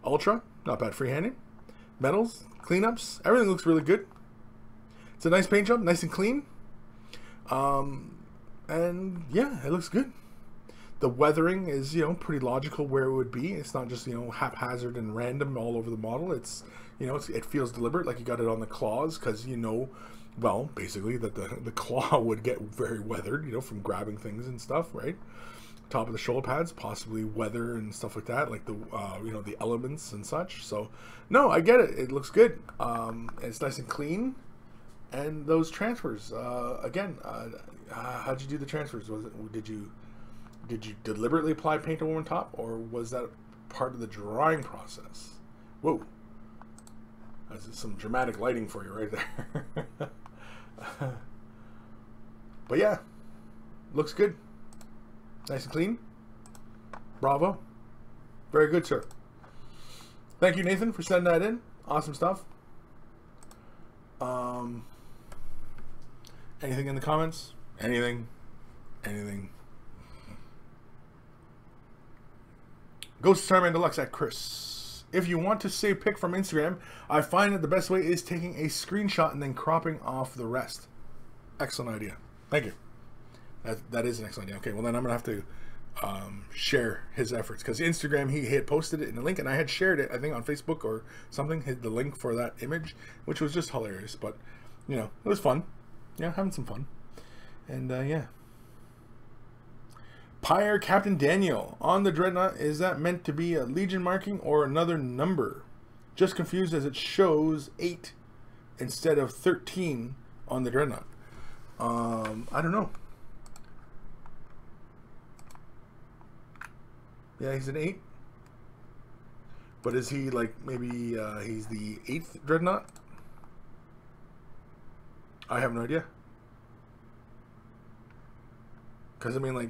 Ultra, not bad freehanding. Metals, cleanups, everything looks really good. It's a nice paint job, nice and clean. And yeah, it looks good. The weathering is, you know, pretty logical where it would be. It's not just, you know, haphazard and random all over the model. It's, you know, it feels deliberate, like you got it on the claws, because, you know, well, basically that the claw would get very weathered, you know, from grabbing things and stuff, right? Top of the shoulder pads, possibly weather and stuff like that, like the you know, the elements and such. So no, I get it. It looks good. It's nice and clean. And those transfers, again, how'd you do the transfers? Was it, did you deliberately apply paint over on top, or was that part of the drawing process? Whoa, that's some dramatic lighting for you right there. But yeah, looks good. Nice and clean. Bravo. Very good, sir. Thank you, Nathan, for sending that in. Awesome stuff. Anything in the comments? Anything? Ghost Starman Deluxe at Kris. If you want to save pic from Instagram, I find that the best way is taking a screenshot and then cropping off the rest. Excellent idea. Thank you. That is an excellent idea. Okay, well then I'm gonna have to share his efforts, because Instagram, he had posted it in a link, and I had shared it, I think, on Facebook or something, hit the link for that image, which was just hilarious. But you know, it was fun. Yeah, having some fun. And yeah. Pyre Captain Daniel on the Dreadnought. Is that meant to be a Legion marking or another number? Just confused as it shows 8 instead of 13 on the Dreadnought. I don't know. Yeah, he's an 8. But is he like, maybe he's the 8th Dreadnought? I have no idea. Because, I mean, like,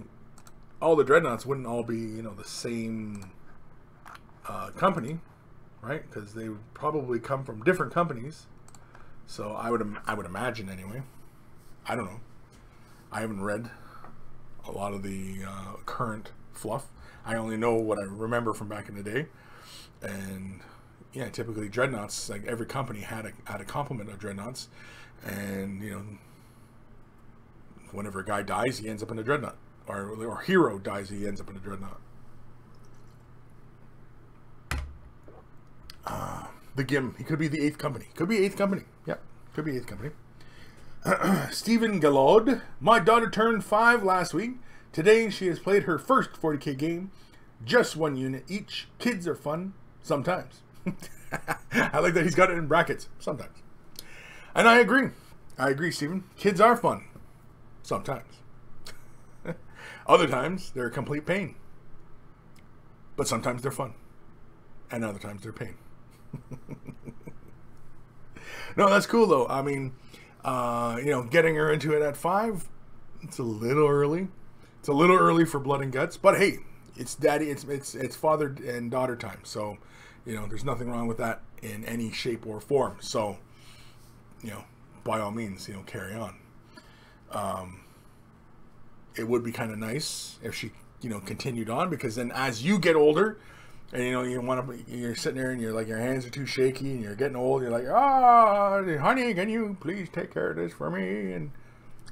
all the Dreadnoughts wouldn't all be, you know, the same company, right? Because they would probably come from different companies. So I would imagine, anyway. I don't know. I haven't read a lot of the current fluff. I only know what I remember from back in the day. And yeah, typically Dreadnoughts, like every company had a complement of Dreadnoughts. And, you know, whenever a guy dies, he ends up in a Dreadnought. Or hero dies, he ends up in a Dreadnought. The Gim, he could be the 8th company. Could be 8th company. Yeah, could be 8th company. Stephen Gallod. My daughter turned 5 last week. Today she has played her first 40k game. Just 1 unit each. Kids are fun. Sometimes. I like that he's got it in brackets. Sometimes. And I agree. I agree, Stephen. Kids are fun. Sometimes. Other times, they're a complete pain. But sometimes they're fun. And other times they're pain. No, that's cool, though. I mean, you know, getting her into it at 5, it's a little early. It's a little early for Blood and Guts. But hey, it's daddy, it's father and daughter time. So, you know, there's nothing wrong with that in any shape or form. So, you know, by all means, you know, carry on. It would be kind of nice if she, you know, continued on, because then as you get older, and you know, you're sitting there and you're like, your hands are too shaky and you're getting old, you're like, honey, can you please take care of this for me? And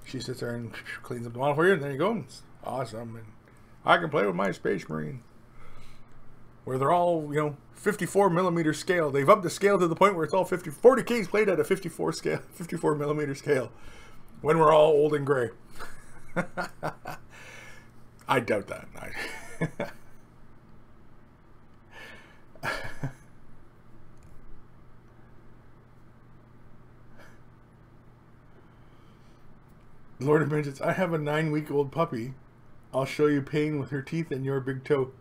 she sits there and cleans up the model for you, and there you go. It's awesome. And I can play with my Space Marine, where they're all, you know, 54 millimeter scale. They've upped the scale to the point where it's all 40K's played at a 54 millimeter scale, when we're all old and gray. I doubt that. Lord of Midgets, I have a 9-week-old puppy. I'll show you pain with her teeth and your big toe.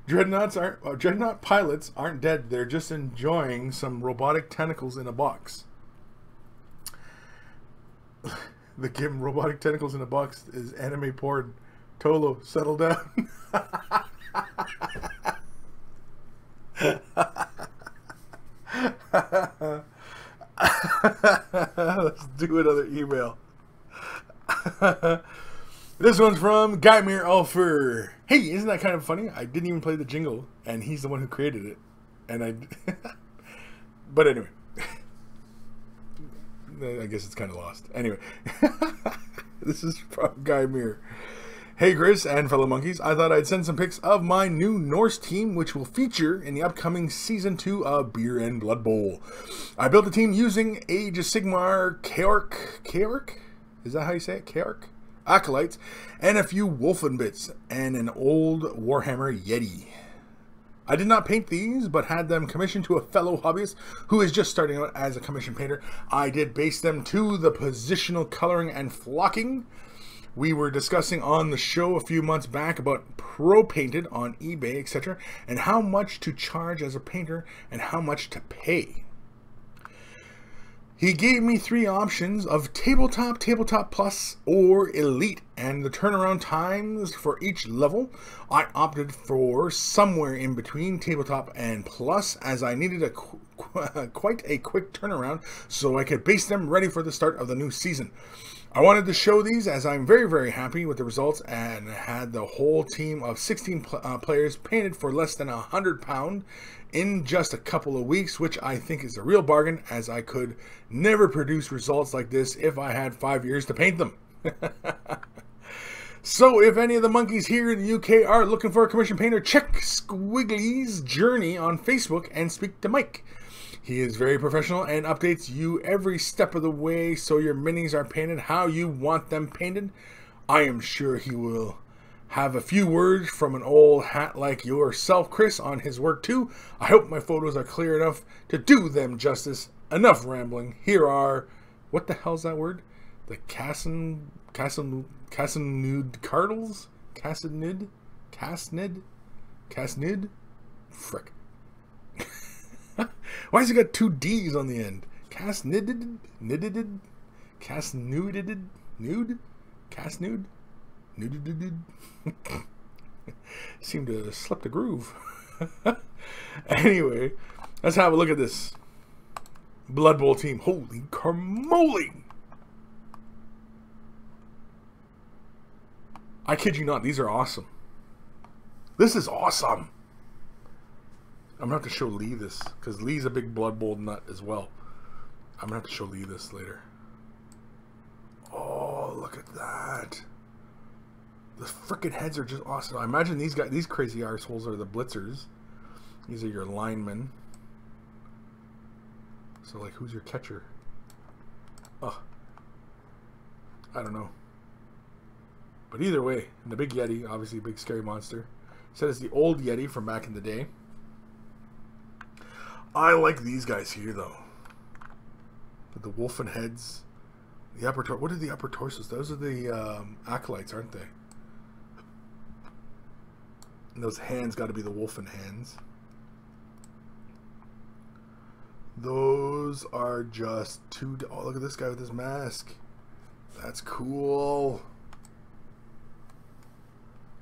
Dreadnought pilots aren't dead. They're just enjoying some robotic tentacles in a box. The Kim robotic tentacles in a box is anime porn. Tolo, settle down. Let's do another email. This one's from Guymere Alfer. Hey, isn't that kind of funny? I didn't even play the jingle, and he's the one who created it. And but anyway, I guess it's kind of lost. Anyway, this is from Guymere. Hey, Kris and fellow monkeys. I thought I'd send some pics of my new Norse team, which will feature in the upcoming Season 2 of Beer and Blood Bowl. I built a team using Age of Sigmar Kaork? Is that how you say it? Kaork? Acolytes, and a few Wolfen bits, and an old Warhammer Yeti. I did not paint these, but had them commissioned to a fellow hobbyist who is just starting out as a commission painter. I did base them to the positional coloring and flocking we were discussing on the show a few months back about pro painted on eBay, etc., and how much to charge as a painter and how much to pay. He gave me 3 options of Tabletop, Tabletop Plus, or Elite, and the turnaround times for each level. I opted for somewhere in between Tabletop and Plus, as I needed quite a quick turnaround so I could base them ready for the start of the new season. I wanted to show these as I'm very, very happy with the results, and had the whole team of 16 players painted for less than £100 in just a couple of weeks, which I think is a real bargain, as I could never produce results like this if I had 5 years to paint them. So if any of the monkeys here in the UK are looking for a commission painter, check Squiggly's Journey on Facebook and speak to Mike. He is very professional and updates you every step of the way, so your minis are painted how you want them painted. I am sure he will have a few words from an old hat like yourself, Kris, on his work too. I hope my photos are clear enough to do them justice. Enough rambling. Here are, what the hell's that word? The Casnude Cardles? Casnude? Frick. Why has it got 2 D's on the end? Casnude? Seemed to have slipped a groove. Anyway, let's have a look at this Blood Bowl team. Holy carmoly! I kid you not, these are awesome. This is awesome. I'm gonna have to show Lee this, because Lee's a big Blood Bowl nut as well. I'm gonna have to show Lee this later. Oh, look at that. The frickin' heads are just awesome. I imagine these guys, these crazy arseholes are the blitzers. These are your linemen. So, like, who's your catcher? Oh, I don't know. But either way, the big Yeti, obviously a big scary monster. Said it's the old Yeti from back in the day. I like these guys here, though. With the wolfen heads. The upper torso. What are the upper torsos? Those are the acolytes, aren't they? And those hands got to be the wolfen hands. Those are just too... Oh, look at this guy with his mask. That's cool.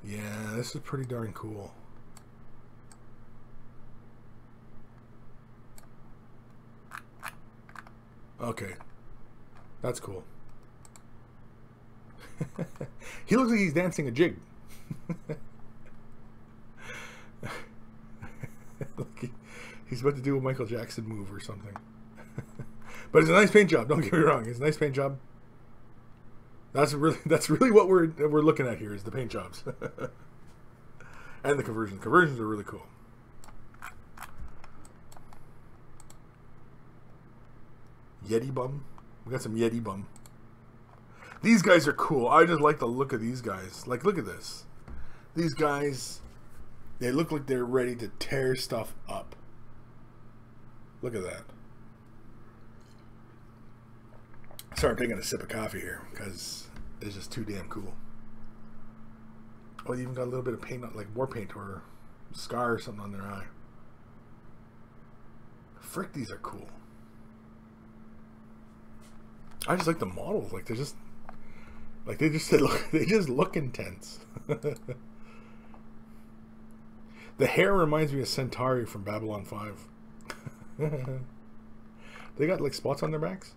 Yeah, this is pretty darn cool. Okay. That's cool. He looks like he's dancing a jig. He's about to do a Michael Jackson move or something. But it's a nice paint job. Don't get me wrong. It's a nice paint job. That's really what we're looking at here is the paint jobs. And the conversions. Conversions are really cool. Yeti bum. We got some Yeti bum. These guys are cool. I just like the look of these guys. Like, look at this. These guys, they look like they're ready to tear stuff up. Look at that. Sorry, I'm taking a sip of coffee here because it's just too damn cool. Oh, they even got a little bit of paint, like war paint or scar or something on their eye. Frick, these are cool. I just like the models. Like, they're just, like, they just look intense. The hair reminds me of Centauri from Babylon 5. They got like spots on their backs,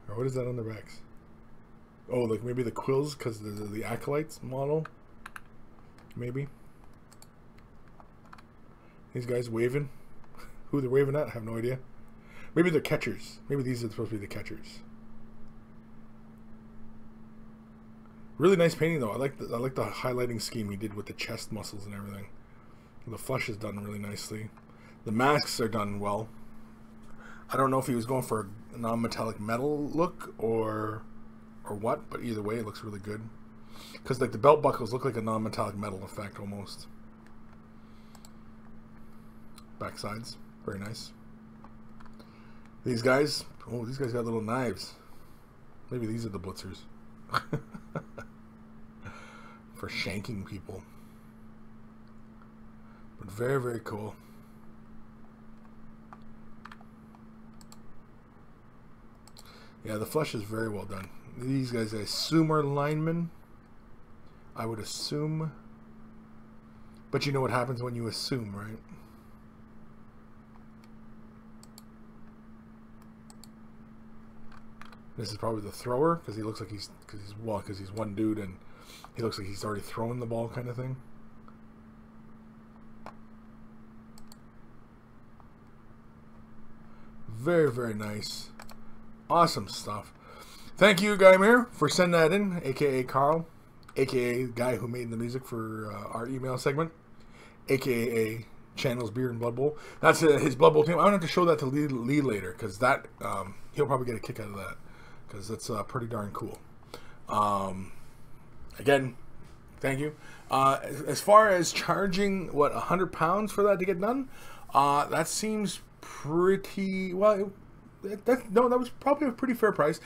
or what is that on their backs? Oh, like maybe the quills because the acolytes model. Maybe these guys waving. Who they're waving at, I have no idea. Maybe they're catchers. Maybe these are supposed to be the catchers. Really nice painting though. I like the highlighting scheme he did with the chest muscles and everything. The flush is done really nicely. The masks are done well. I don't know if he was going for a non-metallic metal look or what, but either way it looks really good. Because like the belt buckles look like a non-metallic metal effect almost. Back sides, very nice. These guys, oh, these guys got little knives. Maybe these are the blitzers. For shanking people. But very, very cool. Yeah, the flush is very well done. These guys, I assume, are linemen. I would assume. But you know what happens when you assume, right? This is probably the thrower because he looks like he's one dude and he looks like he's already throwing the ball kind of thing. Very, very nice. Awesome stuff. Thank you, Guymere, for sending that in, aka Carl, aka the guy who made the music for our email segment, aka Channel's Beer and Blood Bowl. That's his Blood Bowl team. I'm going to have to show that to Lee later because that he'll probably get a kick out of that because that's pretty darn cool. Again, thank you. As far as charging, what, £100 for that to get done, that seems pretty well. That was probably a pretty fair price.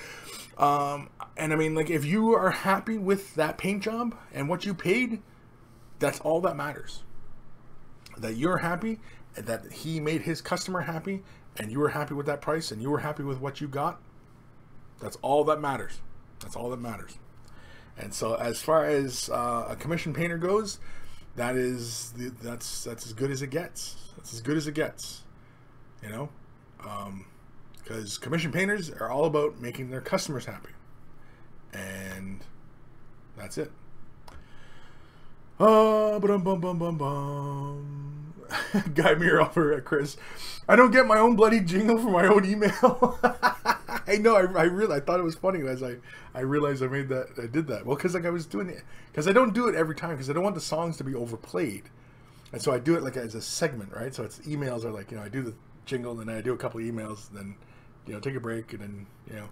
And I mean, like, if you are happy with that paint job and what you paid, that's all that matters. That you're happy, and that he made his customer happy, and you were happy with that price, and you were happy with what you got. That's all that matters. That's all that matters. And so, as far as a commission painter goes, that's as good as it gets. That's as good as it gets. You know, because commission painters are all about making their customers happy, and that's it. Guy Mirror offer at Kris. I don't get my own bloody jingle for my own email. I know. I thought it was funny as I realized I did that. Well, because like I was doing it because I don't do it every time because I don't want the songs to be overplayed, and so I do it like as a segment, right? So it's emails are like, you know, I do the jingle and then I do a couple of emails, and then, you know, take a break, and then, you know.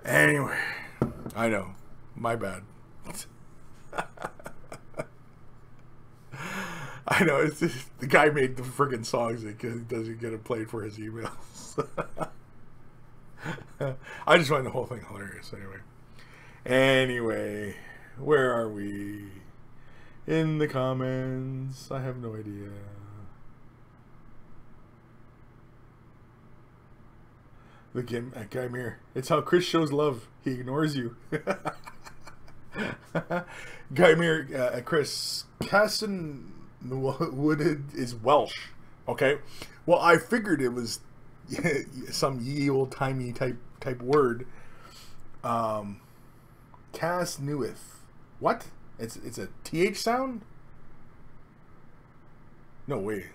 Anyway, I know, my bad. I know, it's just, the guy made the friggin' songs and he doesn't get it played for his emails. I just find the whole thing hilarious. Anyway, where are we? In the comments. I have no idea. The Guy Mir. It's how Kris shows love. He ignores you. Guy Mir, Kris. Cassenwooded is Welsh. Okay? Well, I figured it was some ye old timey type word. Cass Newith. What? It's a TH sound? No way.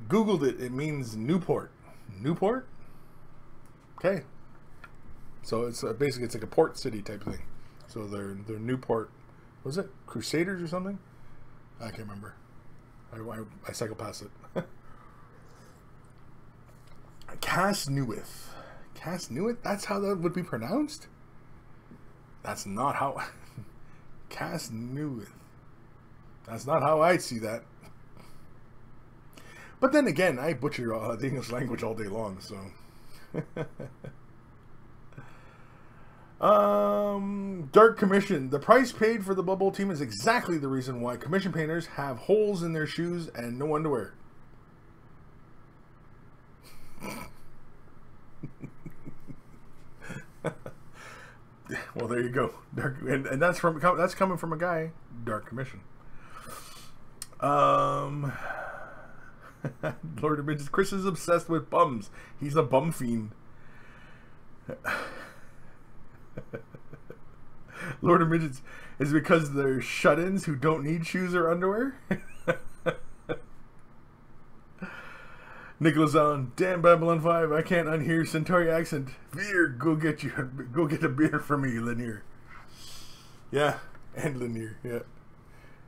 Googled it. It means Newport. Newport? Okay. So it's basically it's like a port city type thing. So they're Newport. Was it Crusaders or something? I can't remember. I cycle past it. Cass Newith. Cass Newith? That's how that would be pronounced? That's not how... Cass Newith. That's not how I see that. But then again, I butcher the English language all day long, so... Dark Commission. The price paid for the Blood Bowl team is exactly the reason why commission painters have holes in their shoes and no underwear. Well, there you go. Dark, and that's coming from a guy. Dark Commission. Lord of Midgets. Kris is obsessed with bums. He's a bum fiend. Lord of Midgets is because they're shut-ins who don't need shoes or underwear. Nicholas Allen, damn Babylon 5, I can't unhear Centauri accent. Veer, go get a beer for me, Lanier. Yeah, and Lanier, yeah.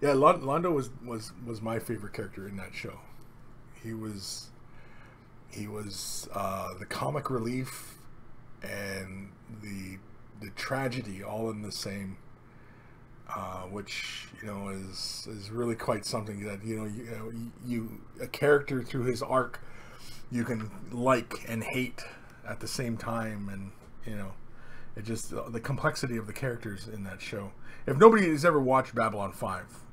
Yeah, Londo was my favorite character in that show. He was the comic relief and the tragedy all in the same, which is really quite something that you a character through his arc you can like and hate at the same time, and it just the complexity of the characters in that show. If nobody has ever watched Babylon 5,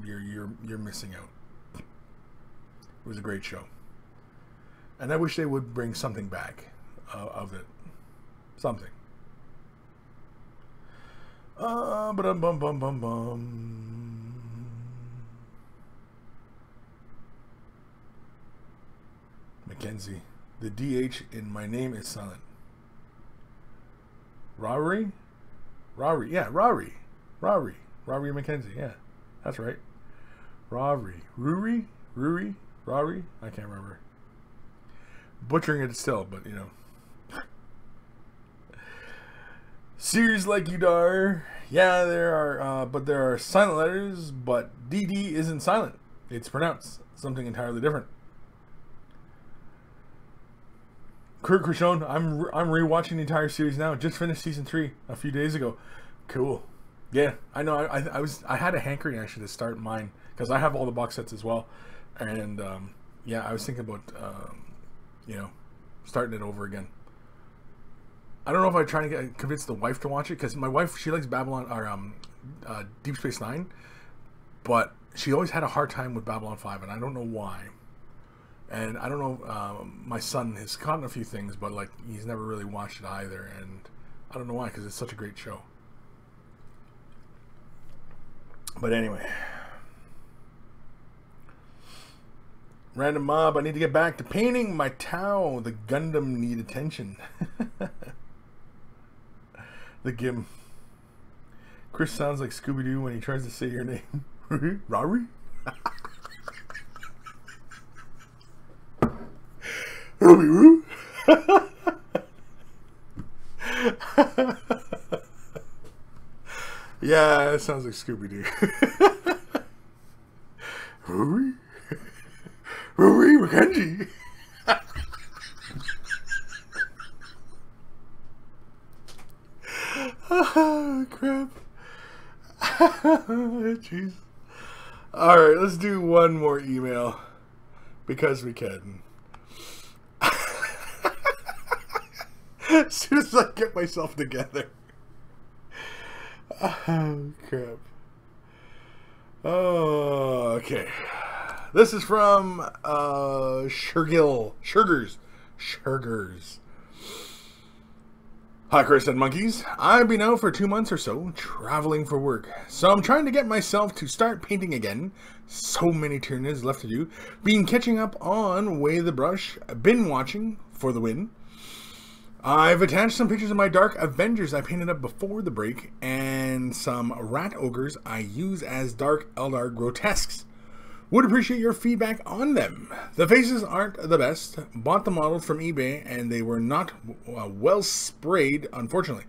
you're missing out. It was a great show, and I wish they would bring something back of it. Something. Mackenzie. The DH in my name is silent. Rory? Yeah, Rory. Rory Mackenzie, yeah. That's right. Rory. Rory? I can't remember. Butchering it still, but Series like Udar. Yeah, there are, but there are silent letters, but DD isn't silent. It's pronounced something entirely different. Kurt Krishon, I'm rewatching the entire series now. Just finished season 3 a few days ago. Cool. Yeah, I know. I had a hankering actually to start mine because I have all the box sets as well, and yeah, I was thinking about starting it over again. I don't know if I try to convince the wife to watch it because my wife, she likes Babylon or Deep Space Nine, but she always had a hard time with Babylon 5, and I don't know why. And I don't know, my son has caught a few things, but like he's never really watched it either, and I don't know why, because it's such a great show. But anyway, random mob. I need to get back to painting my Tau. The Gundam need attention. The Gim. Kris sounds like Scooby-Doo when he tries to say your name. Rory? Rory? Yeah, that sounds like Scooby-Doo. Rory? Rory Mackenzie. Oh, crap. Jeez. Alright, let's do one more email. Because we can. As soon as I get myself together. Oh, crap. Oh, okay. This is from Sugars. Hi, Kris and Monkeys. I've been out for 2 months or so, traveling for work. So I'm trying to get myself to start painting again. So many turn-ins left to do. Been catching up on Way the Brush. Been watching for the win. I've attached some pictures of my Dark Avengers I painted up before the break, and some Rat Ogres I use as Dark Eldar Grotesques. Would appreciate your feedback on them. The faces aren't the best. Bought the models from eBay and they were not well sprayed, unfortunately.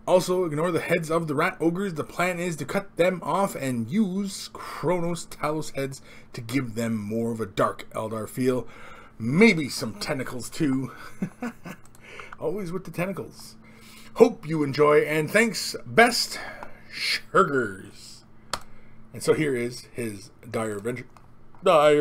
Also, ignore the heads of the Rat Ogres. The plan is to cut them off and use Kronos Talos heads to give them more of a Dark Eldar feel. Maybe some tentacles too. Always with the tentacles. Hope you enjoy, and thanks, best Sugars. And so here is his Dire Avengers. I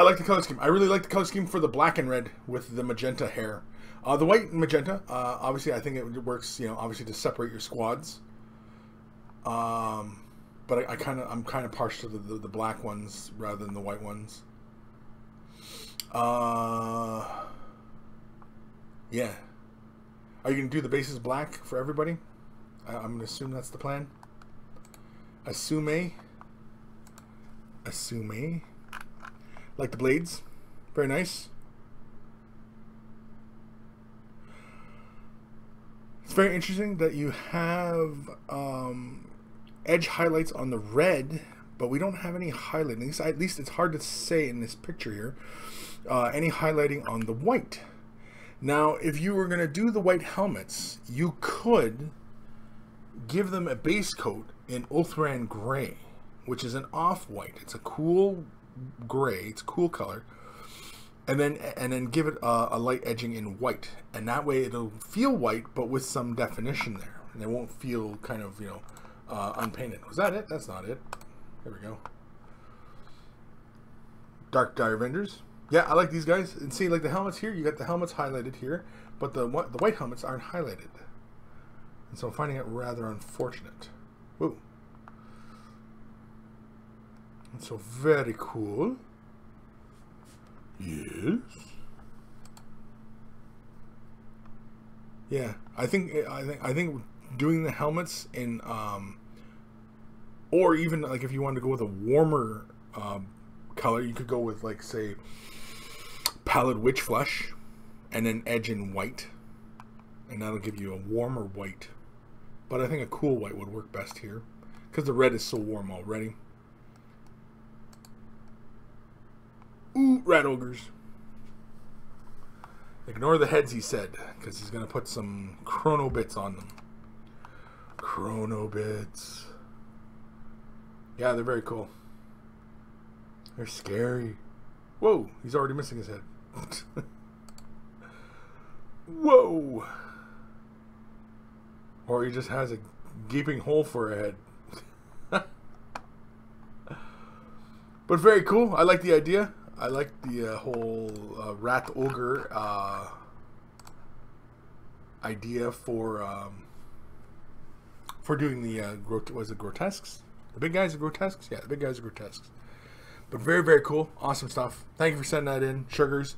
like the color scheme. I really like the color scheme for the black and red with the magenta hair. The white and magenta, obviously I think it works, you know, obviously to separate your squads. But I'm kind of partial to the black ones rather than the white ones. Yeah. Are you going to do the bases black for everybody? I'm going to assume that's the plan. Assume. Like the blades. Very nice. It's very interesting that you have edge highlights on the red, but we don't have any highlighting. At least it's hard to say in this picture here. Any highlighting on the white. Now, if you were going to do the white helmets, you could give them a base coat in Ulthran Gray, which is an off-white. It's a cool gray. It's a cool color. And then give it a light edging in white. And that way it'll feel white, but with some definition there. And it won't feel kind of, you know, unpainted. Was that it? That's not it. There we go. Dark Dire Avengers. Yeah, I like these guys. And see, like the helmets here, you got the helmets highlighted here, but the white helmets aren't highlighted. And so I'm finding it rather unfortunate. Whoa. And so very cool. Yes. Yeah, I think doing the helmets in or even like if you wanted to go with a warmer color, you could go with like say Pallid Witch Flesh and then edge in white, and that'll give you a warmer white. But I think a cool white would work best here because the red is so warm already. Ooh, Rat Ogres. Ignore the heads, he said, because he's going to put some chrono bits on them. Chrono bits. Yeah, they're very cool. They're scary. Whoa, he's already missing his head. Whoa. Or he just has a gaping hole for a head. But very cool. I like the idea. I like the whole Rat Ogre idea for doing the was it grotesques? The big guys are grotesques? Yeah, the big guys are grotesques. But very, very cool. Awesome stuff. Thank you for sending that in, Sugars.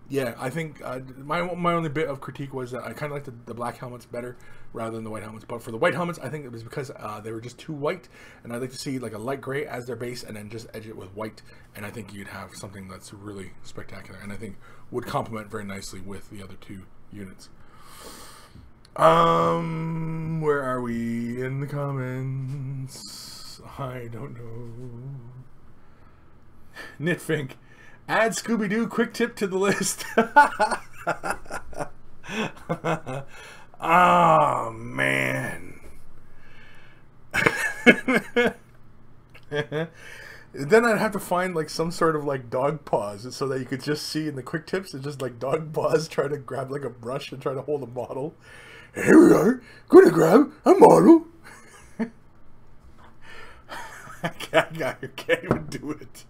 Yeah, I think my only bit of critique was that I kind of liked the black helmets better rather than the white helmets. But for the white helmets, I think it was because they were just too white, and I'd like to see like a light gray as their base and then just edge it with white, and I think you'd have something that's really spectacular and I think would complement very nicely with the other two units. Where are we in the comments? I don't know. Knitfink. Add Scooby-Doo quick tip to the list. Oh, man. Then I'd have to find like some sort of like dog paws so that you could just see in the quick tips, it's just like dog paws trying to grab like a brush and try to hold a model. Here we are, gonna grab a model. I can't even do it.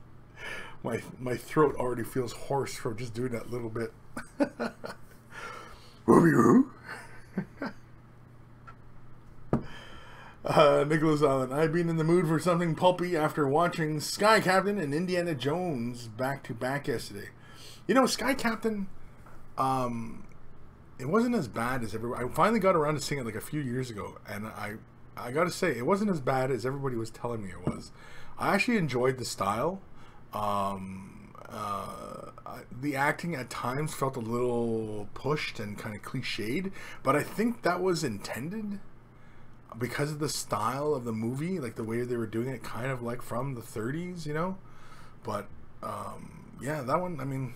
My throat already feels hoarse from just doing that little bit. Nicholas Allen. I've been in the mood for something pulpy after watching Sky Captain and Indiana Jones back to back yesterday. You know, Sky Captain, it wasn't as bad as everybody. I finally got around to seeing it like a few years ago, and I got to say, it wasn't as bad as everybody was telling me it was. I actually enjoyed the style. The acting at times felt a little pushed and kind of cliched, but I think that was intended because of the style of the movie, like the way they were doing it, kind of like from the 30s, you know. But yeah, that one. I mean,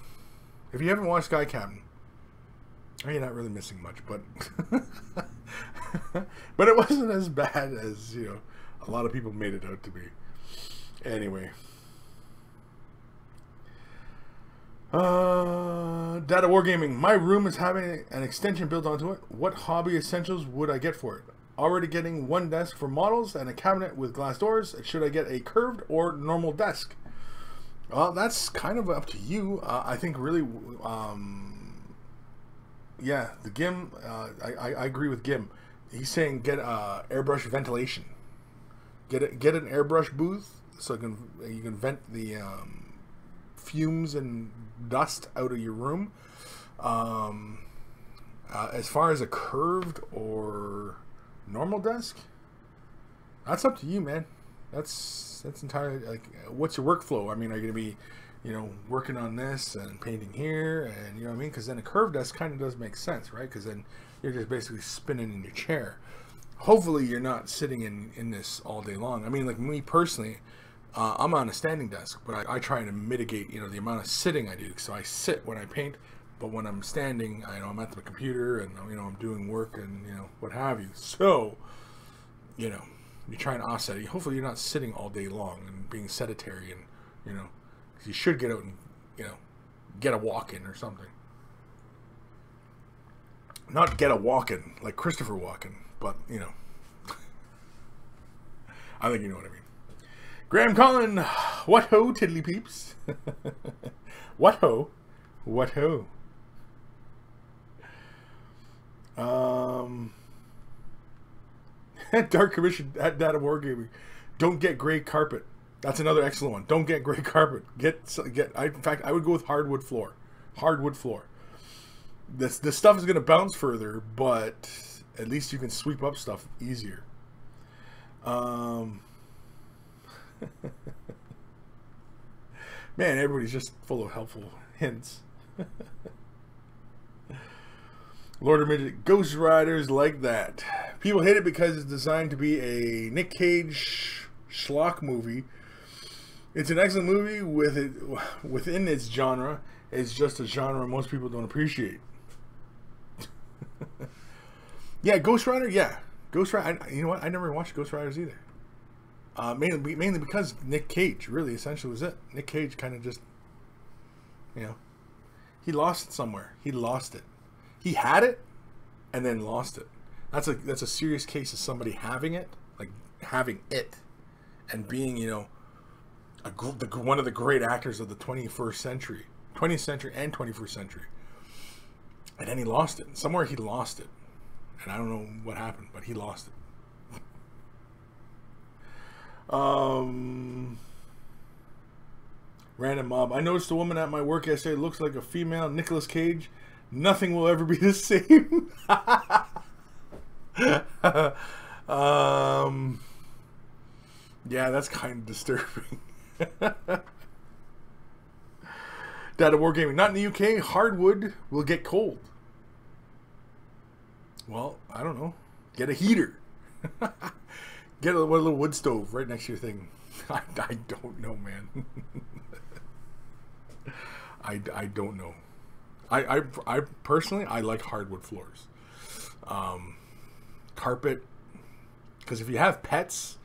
if you haven't watched Sky Captain, you're not really missing much, but but it wasn't as bad as, you know, a lot of people made it out to be. Anyway. Data Wargaming. My room is having an extension built onto it. What hobby essentials would I get for it? Already getting one desk for models and a cabinet with glass doors. Should I get a curved or normal desk? Well, that's kind of up to you. I think really, yeah, the Gim. I agree with Gim. He's saying get airbrush ventilation. Get an airbrush booth so you can vent the fumes and dust out of your room. As far as a curved or normal desk, that's up to you, man. That's entirely, like, what's your workflow? I mean, are you gonna be, you know, working on this and painting here, and you know what I mean? Because then a curved desk kind of does make sense, right? Because then you're just basically spinning in your chair. Hopefully you're not sitting in this all day long. I mean, like me personally, I'm on a standing desk, but I try to mitigate, you know, the amount of sitting I do. So I sit when I paint, but when I'm standing, I know I'm at the computer and, you know, I'm doing work and, you know, what have you. So, you know, you try and offset it. Hopefully you're not sitting all day long and being sedentary, and, you know, 'cause you should get out and, you know, get a walk in or something. Not get a walk in like Christopher Walken, but, you know, I think you know what I mean. Graham Collin, what ho, tiddly peeps? What ho? What ho? Dark Commission at Data Wargaming. Don't get gray carpet. That's another excellent one. Don't get gray carpet. In fact, I would go with hardwood floor. Hardwood floor. This stuff is going to bounce further, but at least you can sweep up stuff easier. Man, everybody's just full of helpful hints. Lord of Midget, Ghost Riders like that. People hate it because it's designed to be a Nick Cage schlock movie. It's an excellent movie within its genre. It's just a genre most people don't appreciate. Yeah, Ghost Rider. Yeah, Ghost Rider. You know what? I never watched Ghost Riders either. Mainly because Nick Cage really essentially was it. Nick Cage kind of just, you know, he lost it somewhere. He lost it. He had it and then lost it. That's a serious case of somebody having it, like having it, and being, you know, one of the great actors of the 20th century and 21st century. And then he lost it. Somewhere he lost it. And I don't know what happened, but he lost it. Random mob. I noticed a woman at my work yesterday looks like a female Nicolas Cage. Nothing will ever be the same. Yeah, that's kind of disturbing. Data Wargaming. Not in the UK. Hardwood will get cold. Well, I don't know. Get a heater. Get a little wood stove right next to your thing. I don't know, man. I don't know. I personally, I like hardwood floors. Carpet, because if you have pets,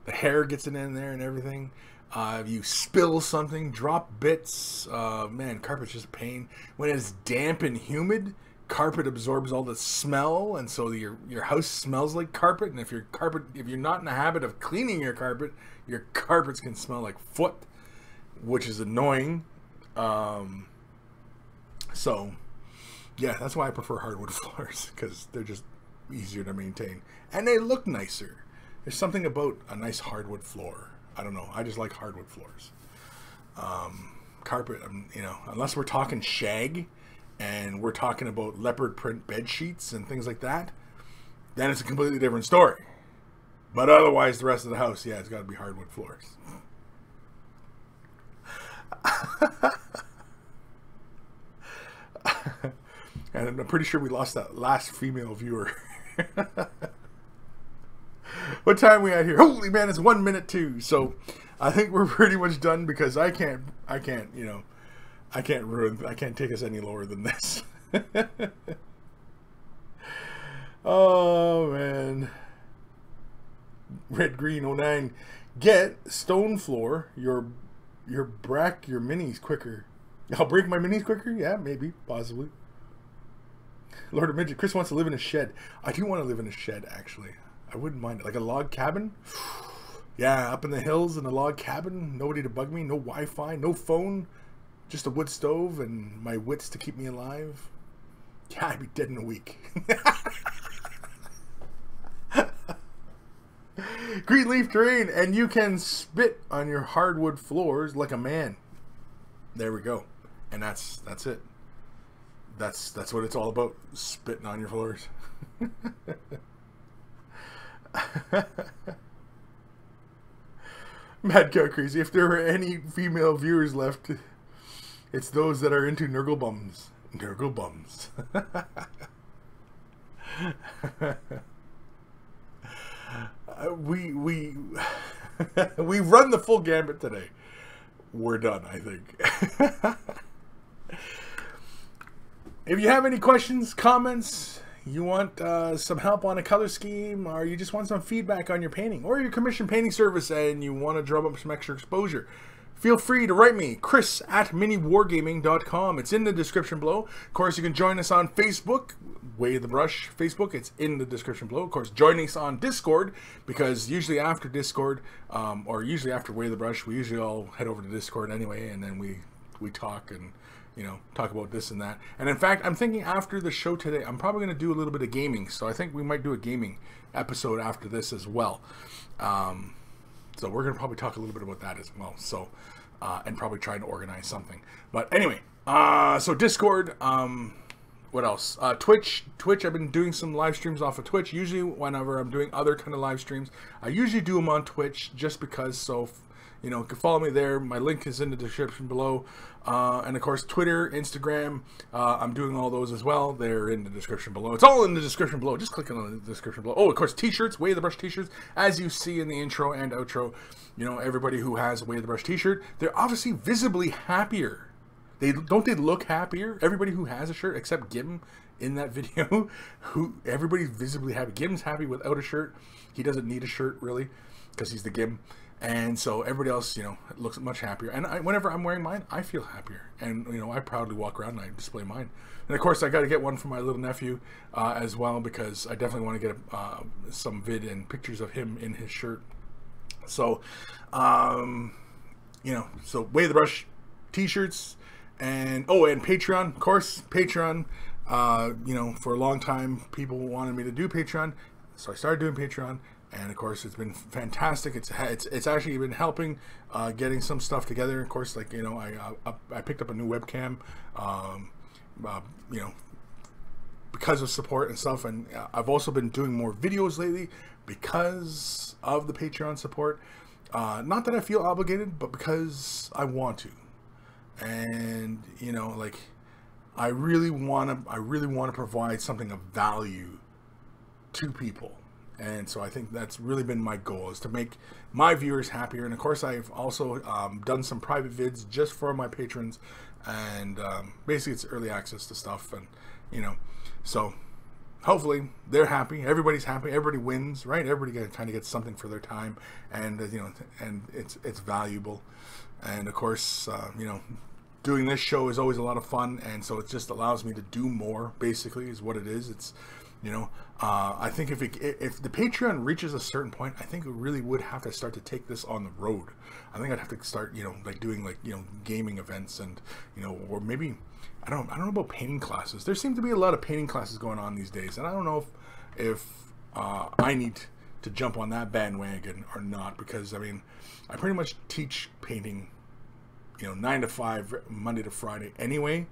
the hair gets in there and everything. If you spill something, drop bits, man, carpet's just a pain. When it's damp and humid, carpet absorbs all the smell, and so your house smells like carpet. And if you're not in the habit of cleaning your carpets can smell like foot, which is annoying. So yeah, that's why I prefer hardwood floors, because they're just easier to maintain and they look nicer. There's something about a nice hardwood floor. I don't know. I just like hardwood floors. Carpet, you know, unless we're talking shag and we're talking about leopard print bed sheets and things like that, then it's a completely different story. But otherwise, the rest of the house, yeah, it's got to be hardwood floors. And I'm pretty sure we lost that last female viewer. What time are we at here? Holy man, it's 1 minute too. So I think we're pretty much done because I can't, you know, I can't take us any lower than this. Oh man. Red Green 09. Get stone floor, your minis quicker. I'll break my minis quicker? Yeah, maybe, possibly. Lord of Midget, Chris wants to live in a shed. I do want to live in a shed, actually. I wouldn't mind it. Like a log cabin. Yeah, up in the hills in a log cabin. Nobody to bug me. No Wi-Fi. No phone. Just a wood stove and my wits to keep me alive. Yeah, I'd be dead in a week. Greenleaf terrain. And you can spit on your hardwood floors like a man. There we go. And that's it. That's what it's all about. Spitting on your floors. Mad Cow Crazy. If there were any female viewers left, it's those that are into Nurgle bums. Nurgle bums. We we run the full gambit today. We're done, I think. If you have any questions, comments, you want some help on a color scheme, or you just want some feedback on your painting, or your commission painting service and you want to drum up some extra exposure, feel free to write me, Kris@miniwargaming.com. It's in the description below. Of course, you can join us on Facebook, Way of the Brush Facebook. It's in the description below. Of course, join us on Discord, because usually after Discord, or usually after Way of the Brush, we usually all head over to Discord anyway, and then we talk and, you know, talk about this and that. And in fact, I'm thinking after the show today, I'm probably going to do a little bit of gaming. So I think we might do a gaming episode after this as well. So we're going to probably talk a little bit about that as well. So, and probably try to organize something. But anyway, so Discord, what else? Twitch, I've been doing some live streams off of Twitch. Usually whenever I'm doing other kind of live streams, I usually do them on Twitch just because, so, you know, you can follow me there. My link is in the description below. And of course, Twitter, Instagram, I'm doing all those as well. They're in the description below. It's all in the description below. Just click on the description below. Oh, of course, t-shirts, Way of the Brush t-shirts. As you see in the intro and outro, you know, everybody who has a Way of the Brush t-shirt, they're obviously visibly happier. They look happier? Everybody who has a shirt, except Gim in that video, everybody's visibly happy. Gim's happy without a shirt. He doesn't need a shirt, really, because he's the Gim. And so everybody else, you know, looks much happier. And whenever I'm wearing mine, I feel happier. And, you know, I proudly walk around and I display mine. And, of course, I got to get one for my little nephew as well, because I definitely want to get some vid and pictures of him in his shirt. So, you know, so Way of the Brush t-shirts. And, oh, and Patreon, of course, Patreon. You know, for a long time, people wanted me to do Patreon. So I started doing Patreon. And of course, it's been fantastic. It's actually been helping getting some stuff together. Of course, like, you know, I picked up a new webcam, you know, because of support and stuff. And I've also been doing more videos lately because of the Patreon support. Not that I feel obligated, but because I want to. And, you know, like, I really want to provide something of value to people. And so I think that's really been my goal, is to make my viewers happier. And of course, I've also done some private vids just for my patrons. And basically, it's early access to stuff. And, you know, so hopefully they're happy. Everybody's happy. Everybody wins, right? Everybody kind of gets something for their time. And, you know, and it's valuable. And of course, you know, doing this show is always a lot of fun. And so it just allows me to do more, basically, is what it is. It's, you know, I think if the Patreon reaches a certain point, I think it really would have to start to take this on the road. I think I'd have to start, you know, like doing, like, you know, gaming events, and, you know, or maybe I don't know about painting classes. There seem to be a lot of painting classes going on these days, and I don't know if I need to jump on that bandwagon or not, because I mean, I pretty much teach painting, 9 to 5, Monday to Friday anyway,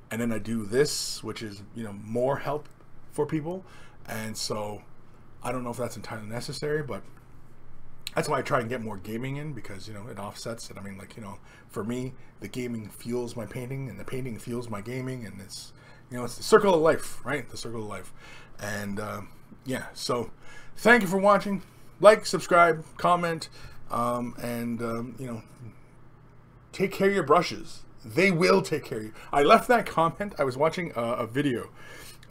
and then I do this, which is more help for people, and so I don't know if that's entirely necessary, but that's why I try and get more gaming in, because it offsets it. I mean, like, for me, the gaming fuels my painting, and the painting fuels my gaming, and it's it's the circle of life, right? The circle of life. And yeah, so thank you for watching. Like, subscribe, comment, and take care of your brushes. They will take care of you. I left that comment. I was watching a video.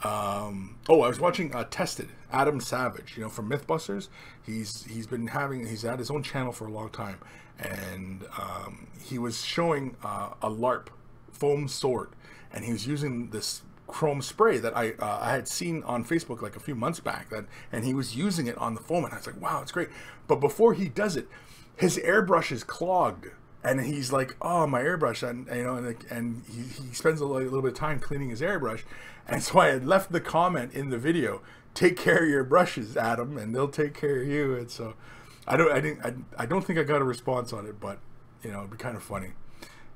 I was watching Tested, Adam Savage, from Mythbusters. He's had his own channel for a long time, and he was showing a LARP foam sword, and he was using this chrome spray that I had seen on Facebook like a few months back, and he was using it on the foam, and I was like, wow, it's great. But before he does it, his airbrush is clogged. And he's like, oh, my airbrush, and he spends a little bit of time cleaning his airbrush, and so I had left the comment in the video, take care of your brushes, Adam, and they'll take care of you. And so I don't think I got a response on it, but it'd be kind of funny.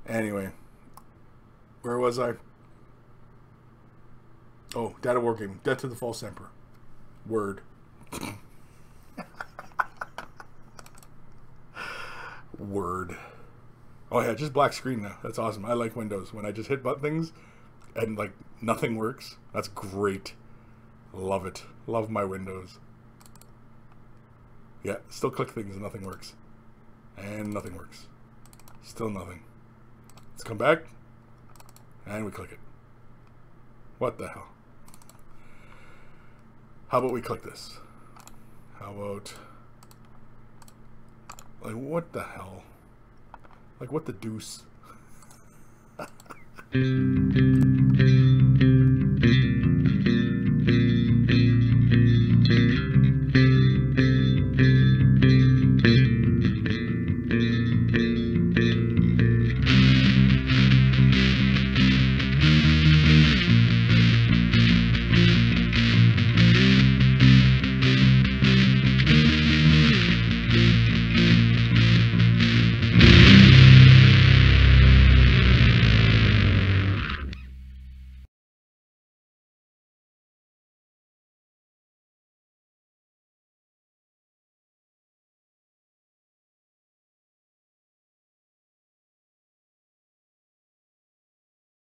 Anyway, where was I? Oh, Data Wargaming, Death to the False Emperor. Word. Word. Oh yeah, just black screen now. That's awesome. I like Windows. When I just hit button things and like nothing works, that's great. Love it. Love my Windows. Yeah, still click things and nothing works. And nothing works. Still nothing. Let's come back. And we click it. What the hell? How about we click this? How about... like, what the hell? Like, what the deuce?